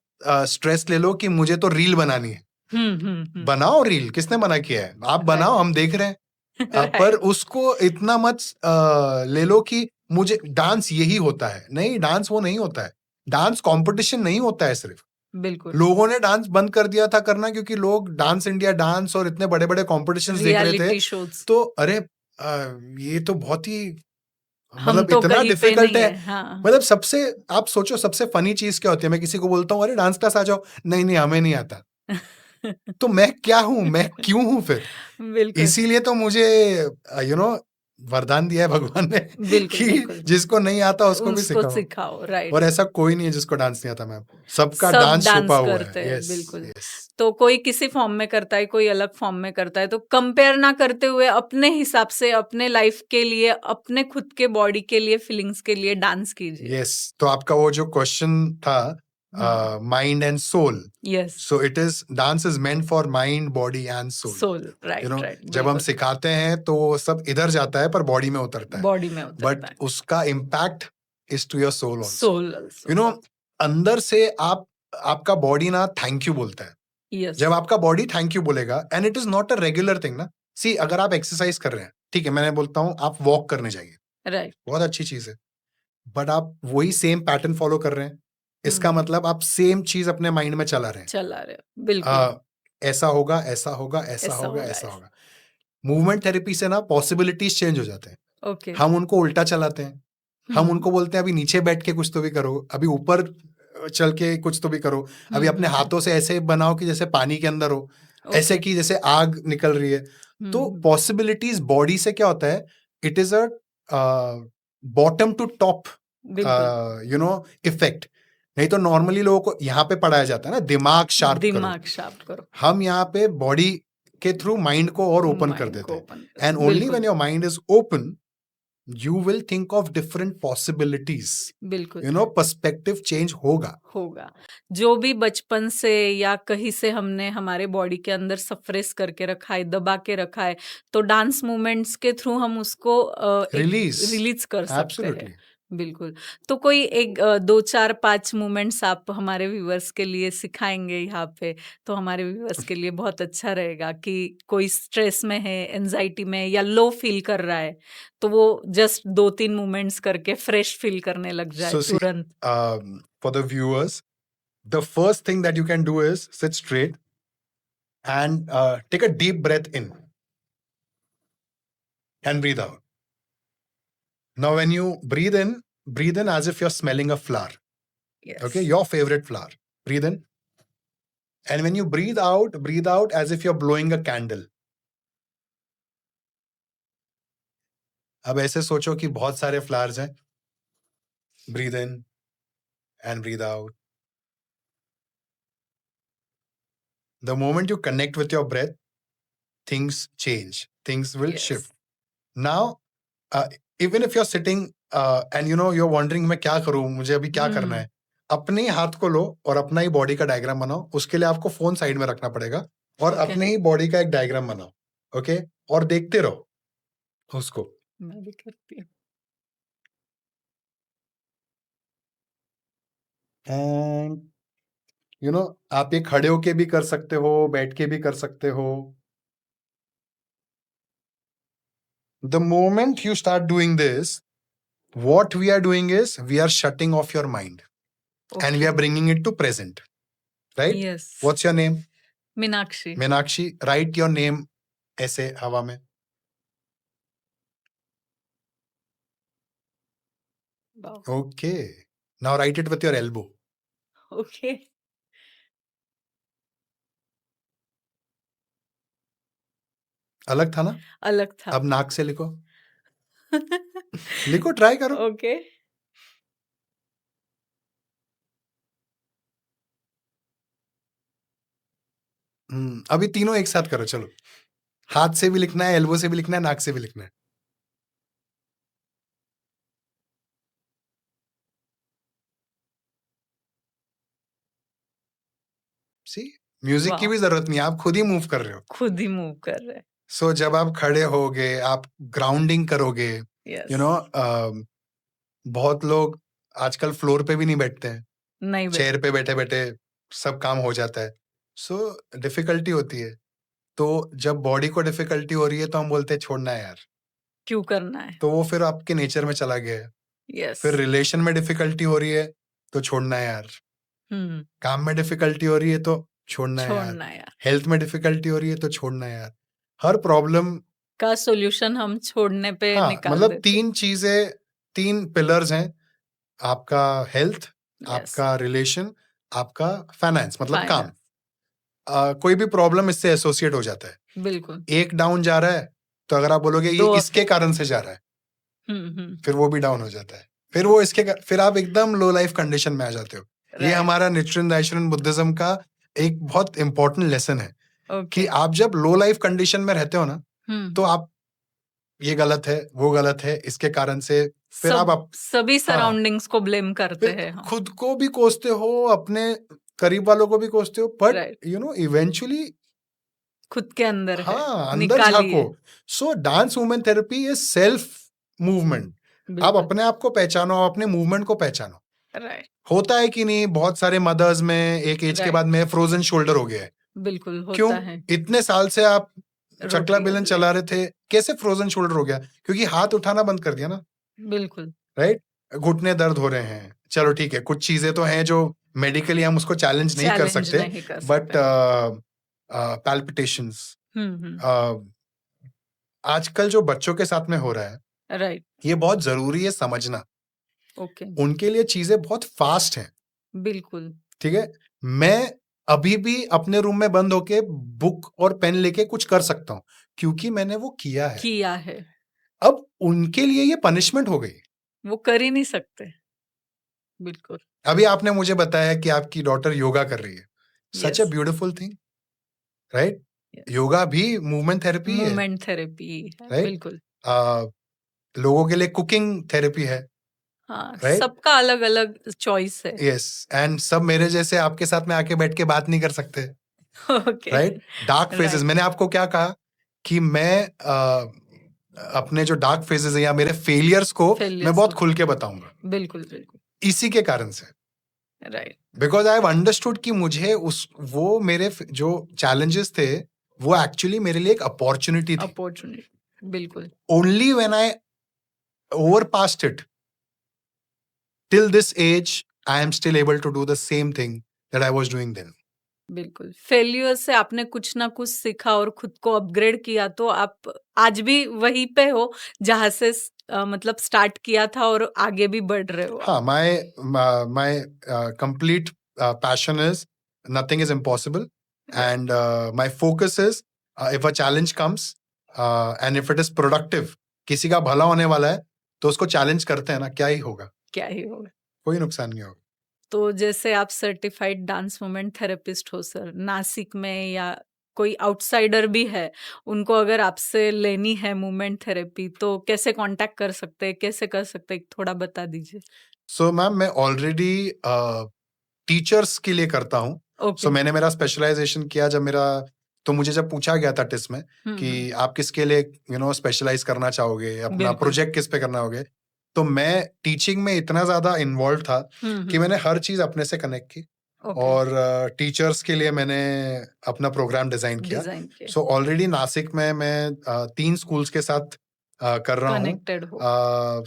स्ट्रेस ले लो कि मुझे तो रील बनानी है। बनाओ रील, किसने मना किया है? आप बनाओ, हम देख रहे हैं। पर उसको इतना मत ले लो कि मुझे डांस यही होता है। नहीं, डांस वो नहीं होता है। डांस कंपटीशन नहीं होता है सिर्फ। बिल्कुल लोगों ने डांस बंद कर दिया था करना क्योंकि लोग डांस इंडिया डांस और इतने बड़े बड़े कॉम्पिटिशन देख रहे थे। रियलिटी शोज तो अरे ये तो बहुत ही हम मतलब तो इतना कहीं पे डिफिकल्ट नहीं है। है हाँ मतलब सबसे, आप सोचो सबसे फनी चीज क्या होती है? मैं किसी को बोलता हूँ अरे डांस क्लास आ जाओ, नहीं नहीं हमें नहीं आता। तो मैं क्या हूं? मैं क्यों हूं फिर? बिल्कुल इसीलिए तो मुझे वरदान दिया है भगवान ने बिल्कुल कि बिल्कुल जिसको नहीं आता उसको भी उसको सिखाओ। सिखाओ राइट और ऐसा कोई नहीं है जिसको डांस नहीं आता मैम। सबका सब डांस छुपा डांस हुआ करते है। हैं यस बिल्कुल यस। तो कोई किसी फॉर्म में करता है कोई अलग फॉर्म में करता है तो कंपेयर ना करते हुए अपने हिसाब से अपने लाइफ के लिए अपने खुद के बॉडी के लिए फीलिंग्स के लिए डांस कीजिए यस, तो आपका वो जो क्वेश्चन था mind and soul, yes so it is dance is meant for mind body and soul. Soul right right जब हम सिखाते हैं तो वो सब इधर जाता है पर बॉडी में उतरता है। बॉडी में उतरता बट है उसका impact is to your soul also. Soul अंदर से आपका बॉडी ना थैंक यू बोलता है। यस जब आपका बॉडी थैंक यू बोलेगा, and it is not a regular thing ना। सी, अगर आप एक्सरसाइज कर रहे हैं, ठीक है, मैंने बोलता हूँ आप वॉक करने जाइए, राइट बहुत अच्छी चीज है। बट आप वही सेम पैटर्न फॉलो कर रहे हैं, इसका मतलब आप सेम चीज अपने माइंड में चला रहे हैं। चला रहे हो बिल्कुल ऐसा होगा, ऐसा होगा, ऐसा ऐसा होगा, होगा, ऐसा ऐसा। होगा। मूवमेंट थेरेपी से ना पॉसिबिलिटीज चेंज हो जाते हैं। ओके हम उनको उल्टा चलाते हैं। हम उनको बोलते हैं अभी नीचे बैठ के कुछ तो भी करो, अभी ऊपर चल के कुछ तो भी करो, अभी अपने हाथों से ऐसे बनाओ कि जैसे पानी के अंदर हो, ऐसे कि जैसे आग निकल रही है। तो पॉसिबिलिटीज बॉडी से क्या होता है, it is a bottom to top effect. नहीं तो नॉर्मली लोगों को यहाँ पे पढ़ाया जाता है ना दिमाग शार्प करो। हम यहाँ पे बॉडी के थ्रू माइंड को और ओपन कर देते हैं। And only when your mind is open you will think of different possibilities. बिल्कुल पर्सपेक्टिव चेंज होगा। जो भी बचपन से या कहीं से हमने हमारे बॉडी के अंदर सप्रेस करके रखा है, दबा के रखा है, तो डांस मूवमेंट्स के थ्रू हम उसको रिलीज कर सकते हैं। बिल्कुल तो कोई एक 2 4 5 मूवमेंट्स आप हमारे व्यूअर्स के लिए सिखाएंगे यहाँ पे, तो हमारे व्यूअर्स के लिए बहुत अच्छा रहेगा कि कोई स्ट्रेस में है, एंजाइटी में या लो फील कर रहा है, तो वो जस्ट 2-3 मूवमेंट्स करके फ्रेश फील करने लग जाए तुरंत। For the viewers, the first thing that you can do is sit straight and take a deep breath in and breathe out. Now, when you breathe in as if you're smelling a flower. Yes. Okay, your favorite flower. Breathe in. And when you breathe out as if you're blowing a candle. अब ऐसे सोचो कि बहुत सारे flowers हैं. Breathe in and breathe out. The moment you connect with your breath, things change. Things will shift. Now, even if you're sitting and you're wondering मैं क्या करूं, मुझे अभी क्या करना है, अपने ही हाथ को लो और अपना ही बॉडी का डायग्राम बनाओ. उसके लिए आपको फोन साइड में रखना पड़ेगा और अपने ही बॉडी का एक डायग्राम बनाओ. ओके, और देखते रहो उसको. मैं भी करती हूँ. एंड आप ये खड़े होके भी कर सकते हो, बैठ के भी कर सकते हो. The moment you start doing this, what we are doing is we are shutting off your mind and we are bringing it to present. Right? Yes. What's your name? Meenakshi. Meenakshi, write your name ऐसे हवा में. Wow. Okay. Now write it with your elbow. Okay. अलग था ना? अलग था. अब नाक से लिखो. लिखो, ट्राई करो. Okay. अभी तीनों एक साथ करो. चलो, हाथ से भी लिखना है, एल्बो से भी लिखना है, नाक से भी लिखना है. सी, म्यूजिक की भी जरूरत नहीं, आप खुद ही मूव कर रहे हो. खुद ही मूव कर रहे हैं. सो जब आप खड़े होगे, आप ग्राउंडिंग करोगे, यस, यू नो बहुत लोग आजकल फ्लोर पे भी नहीं बैठते हैं, नहीं चेयर पे बैठे बैठे सब काम हो जाता है, सो डिफिकल्टी होती है। तो जब बॉडी को डिफिकल्टी हो रही है तो हम बोलते हैं छोड़ना है यार, क्यों करना है? तो वो फिर आपके नेचर में चला गया है। यस, फिर रिलेशन में डिफिकल्टी हो रही है तो छोड़ना है यार, हम्म, काम में डिफिकल्टी हो रही है तो छोड़ना है यार, छोड़ना है यार। हेल्थ में डिफिकल्टी हो रही है तो छोड़ना है यार। हर प्रॉब्लम का सॉल्यूशन हम छोड़ने पे हाँ, निकाल मतलब देते। 3 चीज़ें, 3 पिलर्स हैं, आपका हेल्थ, यस, आपका रिलेशन, आपका फाइनेंस मतलब काम। फाइनेंस, कोई भी प्रॉब्लम इससे एसोसिएट हो जाता है। बिल्कुल। एक डाउन जा रहा है, तो अगर आप बोलोगे ये दो इसके कारण से जा रहा है, हम्म, फिर वो भी डाउन हो जाता है। फिर वो फिर आप एकदम लो लाइफ कंडीशन में आ जाते हो। ये राइट, हमारा निचिरेन दाइशिरेन बुद्धिज्म का एक बहुत इंपॉर्टेंट लेसन है कि ओके, आप जब लो लाइफ कंडीशन में रहते हो ना, तो हम्म, आप ये गलत है, वो गलत है, इसके कारण से फिर आप सभी हाँ, सराउंडिंग्स को ब्लेम करते फिर हैं हम। खुद को भी कोसते हो, अपने करीब वालों को भी कोसते हो, बट राइट, इवेंचुअली खुद के अंदर है, हाँ, अंदर निकालिए। झाँको। So dance movement therapy is self movement. आप बिल्कुल, अपने आप को पहचानो, अपने मूवमेंट को पहचानो। राइट, होता है कि नहीं, बहुत सारे मदर्स में एक एज के राइट, बाद में फ्रोजन शोल्डर हो गया है। बिल्कुल क्यों? होता है। इतने साल से आप चकला रोटी बेलन चला रहे थे, कैसे फ्रोजन शोल्डर हो गया? क्योंकि हाथ उठाना बंद कर दिया ना, बिल्कुल, राइट? घुटने दर्द हो रहे हैं। चलो ठीक है, कुछ चीजें तो हैं जो मेडिकली हम उसको चैलेंज नहीं कर चैलेंज सकते, नहीं कर बट सकते। पैल्पिटेशंस, हम्म, आजकल जो बच्चों के साथ में हो रहा है, राइट, ये बहुत जरूरी है समझना। ओके, उनके लिए चीजें बहुत फास्ट हैं, बिल्कुल, ठीक है? मैं अभी भी अपने रूम में बंद होके बुक और पेन लेके कुछ कर सकता हूँ, क्योंकि मैंने वो किया है। किया है, अब उनके लिए ये पनिशमेंट हो गई। वो कर ही नहीं सकते। बिल्कुल, अभी आपने मुझे बताया कि आपकी डॉटर योगा कर रही है, such a yes, beautiful thing, right? Yes, yoga भी मूवमेंट थेरेपी है, मूवमेंट थेरेपी है, राइट? बिल्कुल। लोगों के लिए कुकिंग थेरेपी है, हाँ, राइट? सबका अलग-अलग चॉइस है। यस, एंड सब मेरे जैसे आपके साथ में आके बैठ के बात नहीं कर सकते, okay, right? Dark phases, right, मैंने आपको क्या कहा कि मैं अपने जो डार्क फेजेस है या मेरे फेलियर्स को मैं फेलियर्स बहुत को खुल के बताऊंगा, बिल्कुल, बिल्कुल, इसी के कारण से, right, because I have understood कि मुझे उस वो मेरे जो चैलेंजेस थे, वो एक्चुअली मेरे लिए एक अपॉर्चुनिटी थी। अपॉर्च्युनिटी, बिल्कुल, only when I over past it till this age, I am still able to do the same thing that I was doing then. बिल्कुल। फेल्योर से आपने कुछ ना कुछ सीखा और खुद को अपग्रेड किया, तो आप आज भी वहीं पे हो जहाँ से मतलब स्टार्ट किया था और आगे भी बढ़ रहे हो आप। हाँ, my complete passion is nothing is impossible, right, and my focus is if a challenge comes and if it is productive, किसी का भला होने वाला है, तो उसको चैलेंज करते हैं ना, क्या ही होगा, क्या ही होगा। कोई नुकसान नहीं होगा। तो जैसे आप सर्टिफाइड डांस मूवमेंट थेरेपिस्ट हो सर, नासिक में या कोई आउटसाइडर भी है, उनको अगर आपसे लेनी है मूवमेंट थेरेपी तो कैसे कांटेक्ट कर सकते हैं, कैसे कर सकते हैं, थोड़ा बता दीजिए। सो मैम, मैं ऑलरेडी टीचर्स के लिए करता हूँ। ओके, सो मैंने मेरा स्पेशलाइजेशन किया जब मेरा, तो मुझे जब पूछा गया था टिस में कि आप किसके लिए स्पेशलाइज करना चाहोगे, अपना बिल्कुल। प्रोजेक्ट किस पे करना होगे, तो मैं टीचिंग में इतना ज्यादा इन्वॉल्व था कि मैंने हर चीज अपने से कनेक्ट की, ओके, और टीचर्स के लिए मैंने अपना प्रोग्राम डिजाइन किया। डिजाइन के सो ऑलरेडी नासिक में मैं 3 स्कूल्स के साथ कर रहा हूँ। कनेक्टेड हो।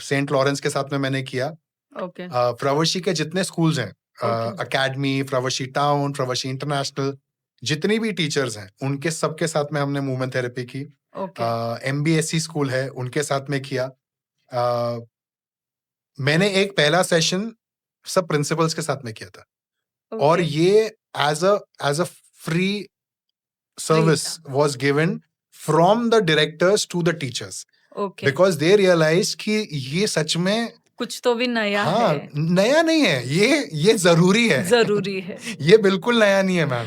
सेंट लॉरेंस के साथ में मैंने किया। ओके, प्रवशी के जितने स्कूल्स हैं, ओके, अकेडमी, प्रवशी टाउन, प्रवशी इंटरनेशनल, जितनी भी टीचर्स हैं, उनके सबके साथ में हमने मूवमेंट थेरेपी की। ओके, MBSC स्कूल है, उनके साथ में किया। अ, मैंने एक पहला सेशन सब प्रिंसिपल्स के साथ में किया था, और ओके, ये as a free service was given from the directors to the teachers, okay, because they realise कि ये सच में, कुछ तो भी नया हाँ, है, नया नहीं है, ये जरूरी है। जरूरी है। ये बिल्कुल नया नहीं है मैम,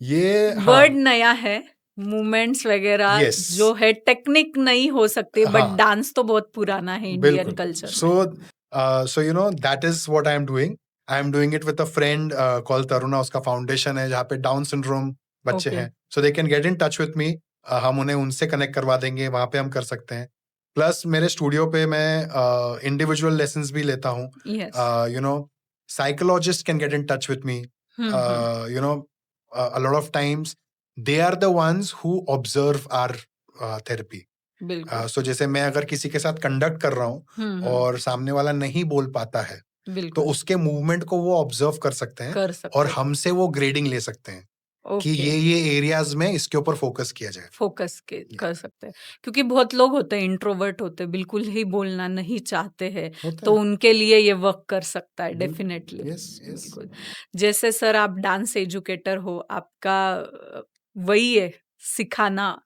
ये वर्ड हाँ, नया है, मूवमेंट्स वगैरह यस, जो है टेक्निक नई हो सकती है, बट हाँ, डांस तो बहुत पुराना है इंडियन बिल्कुल। कल्चर सो में। That is what I am doing it with a friend called Taruna, उसका फाउंडेशन है जहाँ पे डाउन सिंड्रोम बच्चे ओके, हैं, so they can get in touch with me. हम उन्हें उनसे कनेक्ट करवा देंगे, वहां पे हम कर सकते हैं। प्लस मेरे स्टूडियो पे मैं इंडिविजुअल लेसन्स भी लेता हूँ. Yes. You know, psychologists can get in touch with me. You know, a lot of times they are the ones who observe our therapy. बिल्कुल. So जैसे मैं अगर किसी के साथ कंडक्ट कर रहा हूँ और सामने वाला नहीं बोल पाता है, तो बिल्कुल उसके मूवमेंट को वो ऑब्जर्व कर सकते हैं कर सकते और हैं. हमसे वो ग्रेडिंग ले सकते हैं कि ओके. ये एरियाज में इसके ऊपर फोकस किया जाए. फोकस के कर सकते हैं, क्योंकि बहुत लोग होते हैं इंट्रोवर्ट होते हैं, बिल्कुल ही बोलना नहीं चाहते हैं, होता तो है. उनके लिए ये वर्क कर सकता है बिल्कुल. डेफिनेटली. Yes, yes. बिल्कुल. जैसे सर आप डांस एजुकेटर हो, आपका वही है सिखाना.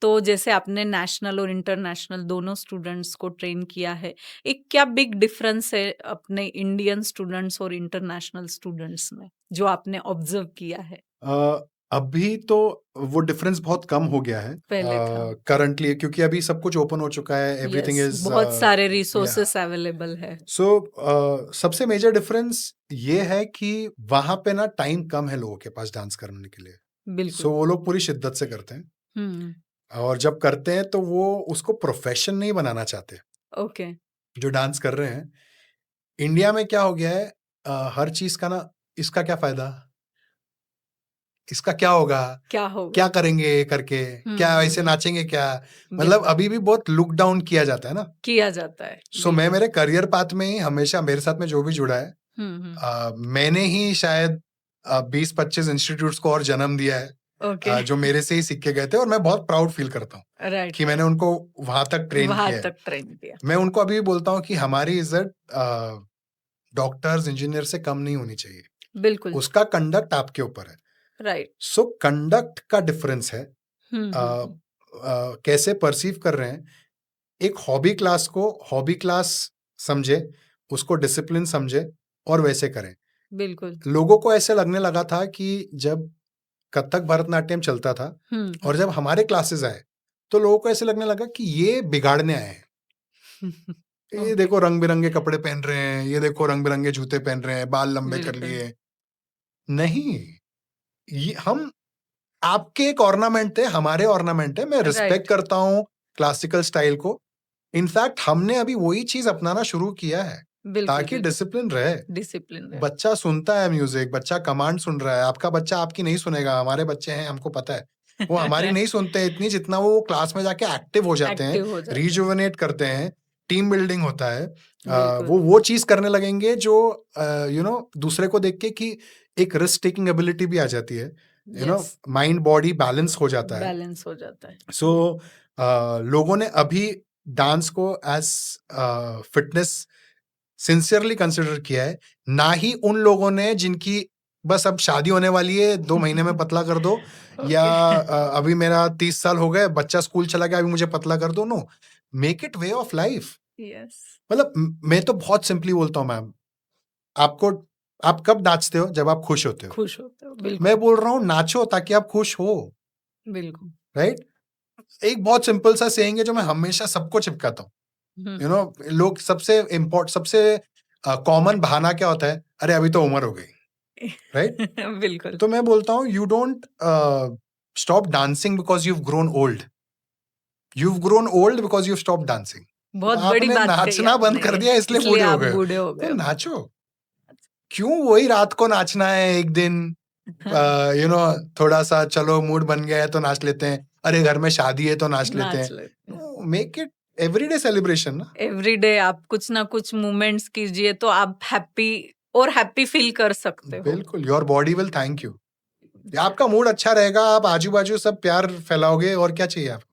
तो जैसे आपने नेशनल और इंटरनेशनल दोनों स्टूडेंट्स को ट्रेन किया है, एक क्या बिग डिफरेंस है अपने इंडियन स्टूडेंट्स और इंटरनेशनल स्टूडेंट्स में जो आपने ऑब्जर्व किया है? अभी तो वो डिफरेंस बहुत कम हो गया है पहले था. करंटली, क्योंकि अभी सब कुछ ओपन हो चुका है. एवरीथिंग Yes, इज बहुत सारे रिसोर्सेस अवेलेबल है. सो सबसे मेजर डिफरेंस ये है कि वहां पे ना टाइम कम है लोगों के पास डांस करने के लिए. बिल्कुल. सो वो लोग पूरी शिद्दत से करते हैं, हम्म. और जब करते हैं तो वो उसको प्रोफेशन नहीं बनाना चाहते. ओके. जो डांस कर रहे हैं, इंडिया में क्या हो गया है, हर चीज का ना, इसका क्या फायदा, इसका क्या होगा, क्या होगा? क्या करेंगे करके, क्या ऐसे नाचेंगे क्या, मतलब बिल्कुल. अभी भी बहुत लुक डाउन किया जाता है ना. किया जाता है. सो मैं मेरे करियर पाथ में ही हमेशा, मेरे साथ में जो भी जुड़ा है, मैंने ही शायद 20-25 इंस्टीट्यूट्स को और जन्म दिया है, ओके. जो मेरे से ही सीख के गए थे, और मैं बहुत प्राउड फील करता हूँ राइट. कि मैंने उनको वहां तक ट्रेन वहां किया है. तक ट्रेन किया. मैं उनको अभी भी बोलता हूँ कि हमारी इज्जत डॉक्टर्स इंजीनियर से कम नहीं होनी चाहिए. बिल्कुल. उसका कंडक्ट आपके ऊपर है. राइट. सो कंडक्ट का डिफरेंस है. कैसे परसीव कर रहे हैं. एक हॉबी क्लास को हॉबी क्लास समझे, उसको डिसिप्लिन समझे और वैसे करें. बिल्कुल. लोगों को ऐसे लगने लगा था कि जब कथक भरतनाट्यम चलता था और जब हमारे क्लासेस आए, तो लोगों को ऐसे लगने लगा कि ये बिगाड़ने आए हैं. ये देखो रंग बिरंगे कपड़े पहन रहे हैं, ये देखो रंग बिरंगे जूते पहन रहे हैं, बाल लंबे कर लिए. नहीं, ये हम आपके एक ऑर्नामेंट थे, हमारे ऑर्नामेंट है. मैं रिस्पेक्ट करता हूँ क्लासिकल स्टाइल को. इनफैक्ट हमने अभी वही चीज अपनाना शुरू किया है ताकि डिसिप्लिन रहे. बच्चा सुनता है म्यूजिक, बच्चा कमांड सुन रहा है. आपका बच्चा आपकी नहीं सुनेगा, हमारे बच्चे हैं, हमको पता है. वो हमारी नहीं सुनते इतनी जितना वो क्लास में जाके एक्टिव हो जाते हैं, रिजुवेनेट करते हैं, टीम बिल्डिंग होता है. वो चीज करने लगेंगे जो दूसरे को देख के कि एक रिस्क टेकिंग एबिलिटी भी आ जाती है. माइंड बॉडी बैलेंस हो जाता है. सो लोगों ने अभी डांस को एज फिटनेस सिंसियरली कंसिडर किया है, ना ही उन लोगों ने जिनकी बस अब शादी होने वाली है, 2 महीने में पतला कर दो, या अभी मेरा 30 साल हो गए, बच्चा स्कूल चला गया, अभी मुझे पतला कर दो. No, make it way of life. मतलब मैं तो बहुत सिंपली बोलता हूँ मैम, आप कब नाचते हो? जब आप खुश होते हो. बिल्कुल. मैं बोल रहा हूँ नाचो ताकि आप खुश हो. बिल्कुल. राइट. एक बहुत सिंपल सा सेइंग है जो मैं हमेशा सबको चिपकाता हूँ. लोग सबसे कॉमन बहाना क्या होता है? अरे अभी तो उम्र हो गई. राइट. बिल्कुल. तो मैं बोलता हूँ you don't stop dancing because you've grown old. You've grown old because you've stopped dancing. बहुत बड़ी बात कही नाचना बंद कर दिया इसलिए बूढ़े हो गए. तो नाचो. क्यों वही रात को नाचना है एक दिन? थोड़ा सा चलो मूड बन गया है तो नाच लेते हैं. अरे घर में शादी है तो नाच लेते हैं. मेक इट एवरीडे सेलिब्रेशन ना. एवरीडे आप कुछ ना कुछ मोमेंट्स कीजिए तो आप हैप्पी फील कर सकते हो. बिल्कुल. Your body will thank you. आपका मूड अच्छा रहेगा, आप आजू बाजू सब प्यार फैलाओगे, और क्या चाहिए आपको?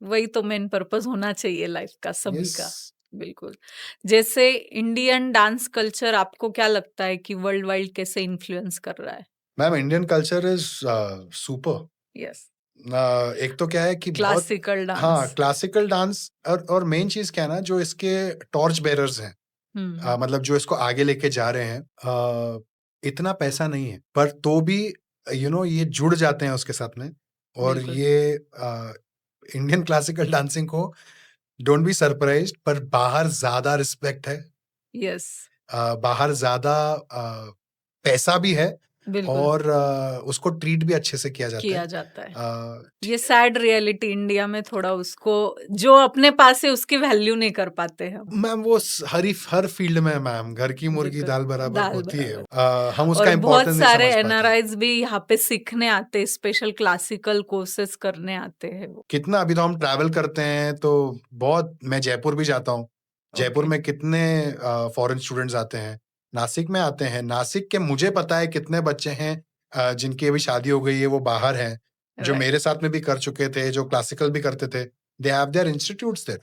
वही तो मेन पर्पस होना चाहिए लाइफ का सभी का. बिल्कुल. जैसे इंडियन डांस कल्चर आपको क्या लगता है कि वर्ल्ड वाइड कैसे इन्फ्लुएंस कर रहा है? Ma'am, Indian culture is super. Yes. एक तो क्या है कि क्लासिकल डांस. हाँ, क्लासिकल डांस. और मेन चीज क्या है ना, जो इसके टॉर्च बेरर्स हैं, मतलब जो इसको आगे लेके जा रहे हैं, इतना पैसा नहीं है, पर तो भी ये जुड़ जाते हैं उसके साथ में. और ये इंडियन क्लासिकल डांसिंग को, डोंट बी सरप्राइज्ड, पर बाहर ज्यादा रिस्पेक्ट है. यस. बाहर ज्यादा पैसा भी है, बिल्कुल और उसको ट्रीट भी अच्छे से किया जाता किया है। जाता है। अ, ये सैड रियलिटी इंडिया में थोड़ा उसको जो अपने पास है उसकी वैल्यू नहीं कर पाते हैं हम। मैम वो हर फील्ड में मैम घर की मुर्गी बिल्कुल दाल बराबर दाल होती है। बराबर। हम उसका और बहुत इम्पोर्टेंस नहीं सारे समझ पाते। एनआरआईज भी यहाँ पे सीखने आते हैं, स्पेशल क्लासिकल कोर्सेज करने आते हैं वो। कितना अभी तो हम ट्रैवल करते हैं तो बहुत, मैं जयपुर भी जाता हूँ। जयपुर ओके में कितने फॉरेन स्टूडेंट्स आते हैं, नासिक में आते हैं। नासिक के मुझे पता है कितने बच्चे हैं जिनकी अभी शादी हो गई है, वो बाहर हैं, जो राइट मेरे साथ में भी कर चुके थे, जो क्लासिकल भी करते थे। They have their institutes there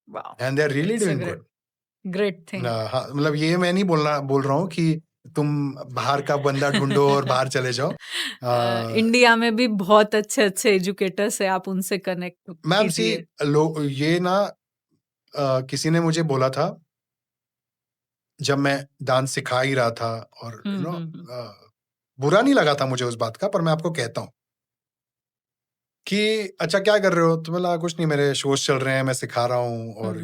wow and they are really it's a doing great good. Great thing. हाँ, मतलब ये मैं नहीं बोल रहा हूँ कि तुम बाहर का बंदा ढूंढो और बाहर चले जाओ। इंडिया में भी बहुत अच्छे अच्छे एजुकेटर्स है, आप उनसे कनेक्ट मैम सी कीजिए। लोग ये ना किसी ने मुझे बोला था जब मैं डांस सिखा ही रहा था, और हम्म। बुरा नहीं लगा था मुझे उस बात का, पर मैं आपको कहता हूँ कि अच्छा क्या कर रहे हो, तो बोला कुछ नहीं, मेरे शोज चल रहे हैं, मैं सिखा रहा हूँ, और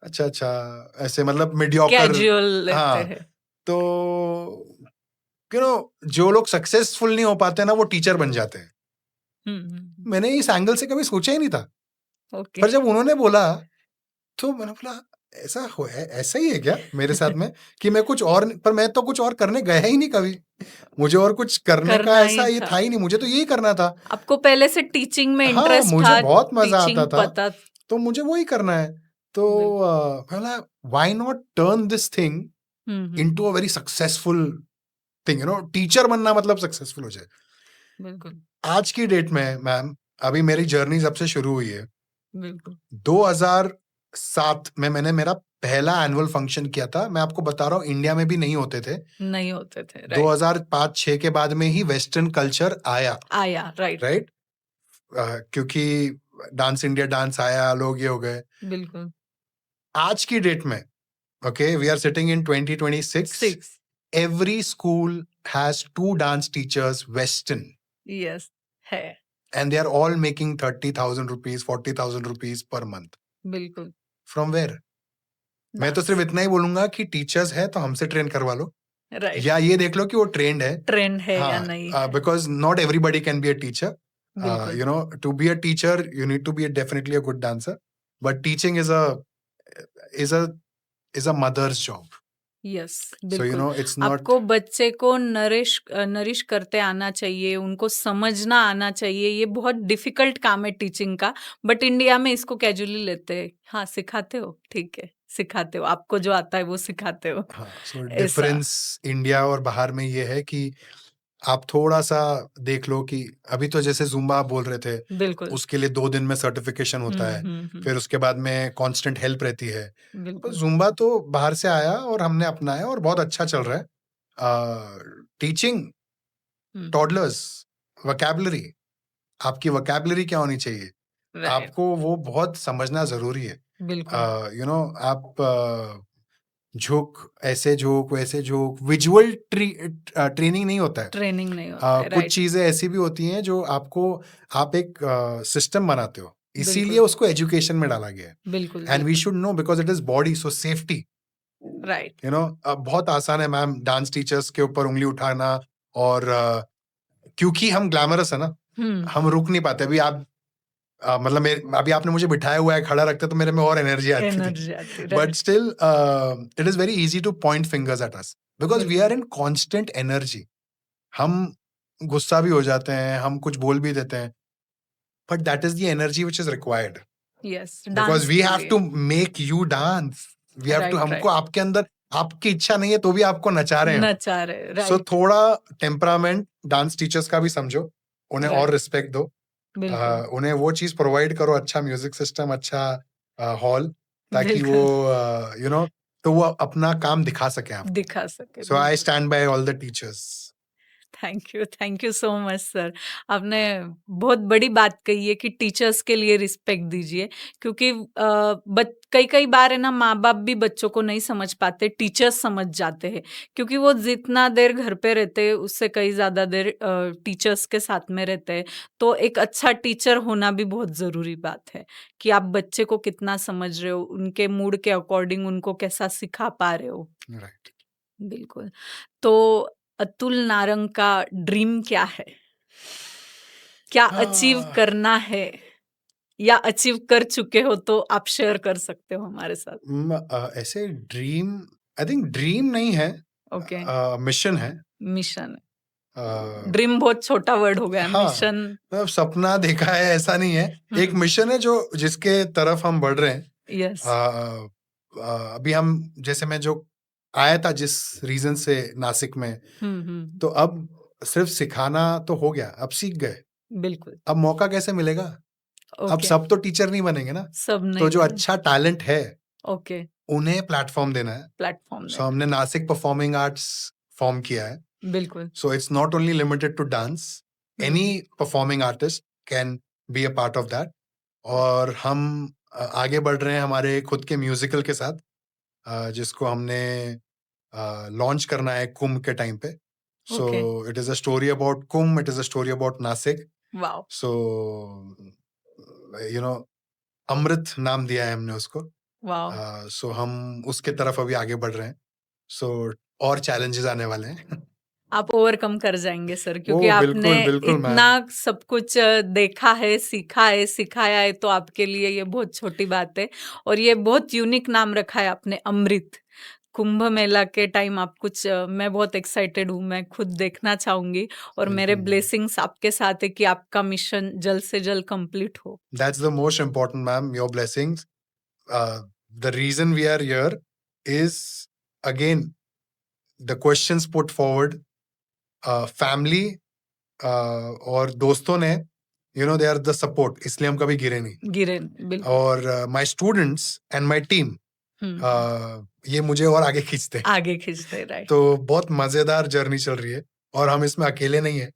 अच्छा अच्छा, ऐसे मतलब मीडियोकर। कैजुअल लेते हाँ, हैं। तो जो लोग सक्सेसफुल नहीं हो पाते ना, वो टीचर बन जाते हैं। मैंने इस एंगल से कभी सोचा ही नहीं था, ओके पर जब उन्होंने बोला तो मैंने बोला ऐसा ही है क्या मेरे साथ में, कि मैं कुछ और, पर मैं तो कुछ और करने गया ही नहीं कभी। मुझे और कुछ करने का करना ही ऐसा ये था था ही नहीं, मुझे तो यही करना था। आपको, पहले से टीचिंग में हाँ, इंटरेस्ट मुझे था, बहुत मजा आता टीचिंग था, पता। तो मुझे वही करना है। तो बिल्कुल बोला why not turn this thing into a very successful thing, teacher बनना मतलब सक्सेसफुल हो जाए। बिल्कुल आज की डेट में मैम, अभी मेरी जर्नी जब से शुरू हुई है, बिल्कुल 2007 में मैंने मेरा पहला एनुअल फंक्शन किया था। मैं आपको बता रहा हूँ, इंडिया में भी नहीं होते थे। नहीं होते थे, राइट 2005-6 के बाद में ही वेस्टर्न कल्चर आया, आया, राइट राइट। क्योंकि डांस इंडिया डांस आया, लोग ये हो गए। बिल्कुल आज की डेट में, okay, we are sitting in 2026, 6 every school has 2 dance teachers western, yes है and they are all making 30,000 rupees, 40,000 rupees per month. बिल्कुल फ्रॉम वेयर? मैं तो सिर्फ इतना ही बोलूंगा कि टीचर्स है तो हमसे ट्रेन करवा लो, राइट या ये देख लो कि वो ट्रेंड है। ट्रेंड है या हाँ, नहीं है, because not everybody can be a teacher. बिल्कुल to be a teacher you need to be definitely a good dancer, but teaching is a is a mother's job. Yes so बिल्कुल it's not. आपको बच्चे को nourish करते आना चाहिए, उनको समझना आना चाहिए। ये बहुत डिफिकल्ट काम है टीचिंग का, बट इंडिया में इसको कैजुअली लेते हैं। हाँ सिखाते हो, ठीक है सिखाते हो, आपको जो आता है वो सिखाते हो, हाँ, सो ऐसा डिफरेंस इंडिया और बाहर में ये है कि आप थोड़ा सा देख लो कि अभी तो जैसे जुम्बा आप बोल रहे थे, बिल्कुल उसके लिए 2 दिन में सर्टिफिकेशन होता है, फिर उसके बाद में कांस्टेंट हेल्प रहती है। तो बिल्कुल जुम्बा तो बाहर से आया और हमने अपनाया और बहुत अच्छा चल रहा है। टीचिंग टॉडलर्स वोकैबुलरी, आपकी वोकैबुलरी क्या होनी चाहिए, राइट आपको वो बहुत समझना जरूरी है। बिल्कुल आप जोक, ऐसे जोक वैसे जोक, विजुअल ट्रेनिंग नहीं होता है। ट्रेनिंग नहीं होता है, कुछ राइट चीजें ऐसी भी होती हैं जो आप एक सिस्टम बनाते हो, इसीलिए बिल्कुल उसको एजुकेशन में डाला गया है। बिल्कुल एंड वी बिल्कुल should know because it is body, so safety. Right बहुत आसान है मैम डांस टीचर्स के ऊपर उंगली उठाना, और क्योंकि हम ग्लैमरस है ना, हम रुक नहीं पाते। अभी आप मतलब अभी आपने मुझे बिठाया हुआ है, खड़ा रखते तो मेरे में और एनर्जी आती थी, एनर्जी आती, but right still it is very easy to point fingers at us because we are बिल्कुल इन कॉन्स्टेंट एनर्जी। हम गुस्सा भी हो जाते हैं, हम कुछ बोल भी देते हैं, but that is the energy which is required, yes because dance we के हैव लिए, to make you dance. We have to, right हमको राइट आपके अंदर, आपकी इच्छा नहीं है तो भी आपको नचा रहे हैं हम। नचा रहे, सो राइट थोड़ा टेम्परामेंट डांस टीचर्स का भी समझो, उन्हें और राइट रिस्पेक्ट दो। बिल्कुल उन्हें वो चीज प्रोवाइड करो, अच्छा म्यूजिक सिस्टम, अच्छा हॉल, ताकि वो बिल्कुल तो वो अपना काम दिखा सके आपको। दिखा सके, सो आई बिल्कुल। Stand by all the teachers. Thank you so much sir. आपने बहुत बड़ी बात कही है कि टीचर्स के लिए रिस्पेक्ट दीजिए, क्योंकि कई कई बार है ना, माँ बाप भी बच्चों को नहीं समझ पाते, टीचर्स समझ जाते हैं, क्योंकि वो जितना देर घर पे रहते हैं उससे कई ज़्यादा देर टीचर्स के साथ में रहते हैं। तो एक अच्छा टीचर होना भी बहुत ज़रूरी बात है, कि आप बच्चे को कितना समझ रहे हो, उनके मूड के अकॉर्डिंग उनको कैसा सिखा पा रहे हो। राइट। बिल्कुल। तो अतुल नारंग का ड्रीम क्या है? क्या अचीव करना है, या अचीव कर चुके हो तो आप शेयर कर सकते हो हमारे साथ। ऐसे ड्रीम, आई थिंक ड्रीम नहीं है, ओके, मिशन है। मिशन। अ, ड्रीम बहुत छोटा वर्ड हो गया, हाँ, मिशन। मतलब सपना देखा है ऐसा नहीं है, एक मिशन है जो जिसके तरफ हम बढ़ रहे हैं। यस। अभी हम, जैसे मैं जो आया था जिस रीजन से नासिक में, तो अब सिर्फ सिखाना तो हो गया, अब सीख गए, बिल्कुल। अब मौका कैसे मिलेगा? अब ओके, सब तो टीचर नहीं बनेंगे ना, सब तो नहीं जो बने। अच्छा टैलेंट है ओके, उन्हें प्लेटफॉर्म देना है। प्लेटफॉर्म सो देना, हमने नासिक परफॉर्मिंग आर्ट्स फॉर्म किया है। बिल्कुल। So it's not only limited to dance. Any performing artist can be a part of that. और हम आगे बढ़ रहे हैं हमारे खुद के म्यूजिकल के साथ, जिसको हमने लॉन्च करना है कुंभ के टाइम पे. So Okay. it is a story about Kumbh. It is a story about Nasik. Wow, So you know, अमृत नाम दिया है हमने उसको. वाओ। So हम उसके तरफ अभी आगे बढ़ रहे हैं. So और चैलेंजेस आने वाले हैं. आप ओवरकम कर जाएंगे सर, क्योंकि ओ, आपने बिल्कुल बिल्कुल इतना मैम. सब कुछ देखा है, सीखा है, सिखाया है, तो आपके लिए ये बहुत छोटी बात है। और ये बहुत यूनिक नाम रखा है आपने, अमृत। कुंभ मेला के टाइम आप कुछ मैं बहुत एक्साइटेड हूँ, मैं खुद देखना चाहूंगी, और मेरे बिल्कुल. ब्लेसिंग्स आपके साथ है कि आपका मिशन जल्द से जल्द कंप्लीट हो। That's the most important, ma'am. Your blessings. The reason we are here is, again, the questions put forward. Family और दोस्तों ने, they are the support. इसलिए हम कभी गिरे नहीं. गिरे, बिल्कुल। और my students and my team, ये मुझे और आगे खींचते हैं. आगे खींचते, राइट। तो बहुत मजेदार जर्नी चल रही है, और हम इसमें अकेले नहीं है.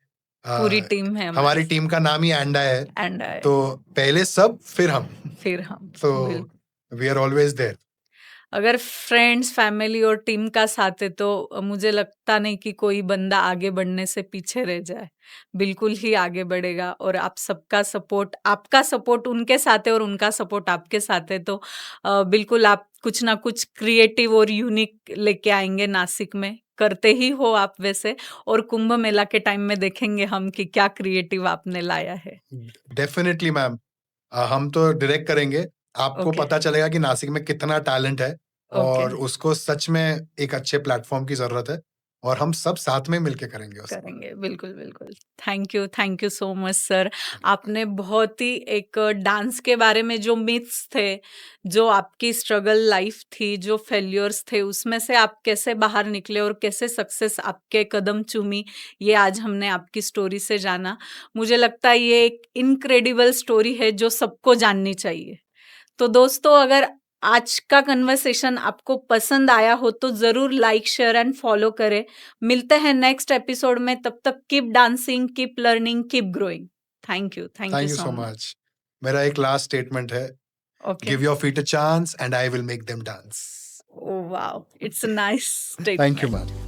पूरी टीम है हमारी टीम का नाम ही एंडा है. एंड तो पहले सब, फिर हम. फिर हम, तो बिल्कुल। We are always there. अगर फ्रेंड्स, फैमिली और टीम का साथ है तो मुझे लगता नहीं कि कोई बंदा आगे बढ़ने से पीछे रह जाए, बिल्कुल ही आगे बढ़ेगा। और आप सबका सपोर्ट, आपका सपोर्ट उनके साथ है और उनका सपोर्ट आपके साथ है, तो बिल्कुल आप कुछ ना कुछ क्रिएटिव और यूनिक लेके आएंगे नासिक में। करते ही हो आप वैसे, और कुंभ मेला के टाइम में देखेंगे हम कि क्या क्रिएटिव आपने लाया है। Definitely ma'am. हम तो डायरेक्ट करेंगे, आपको ओके, पता चलेगा कि नासिक में कितना टैलेंट है, ओके। और उसको सच में एक अच्छे प्लेटफॉर्म की जरूरत है, और हम सब साथ में मिलके करेंगे उसको. करेंगे, बिल्कुल, बिल्कुल। Thank you so much sir. आपने बहुत ही एक डांस के बारे में जो मिथ्स थे, जो आपकी स्ट्रगल लाइफ थी, जो फेल्योर्स थे, उसमें से आप कैसे बाहर निकले और कैसे सक्सेस आपके कदम चूमी, ये आज हमने आपकी स्टोरी से जाना। मुझे लगता है ये एक इनक्रेडिबल स्टोरी है जो सबको जाननी चाहिए। तो दोस्तों, अगर आज का कन्वर्सेशन आपको पसंद आया हो तो जरूर लाइक, शेयर एंड फॉलो करें। मिलते हैं नेक्स्ट एपिसोड में, तब तक keep dancing, keep learning, keep growing. Thank you thank you so so much. Much. मेरा एक लास्ट स्टेटमेंट है. Okay, give your feet a chance and I will make them dance. Wow, it's a nice thank you statement. Ma'am.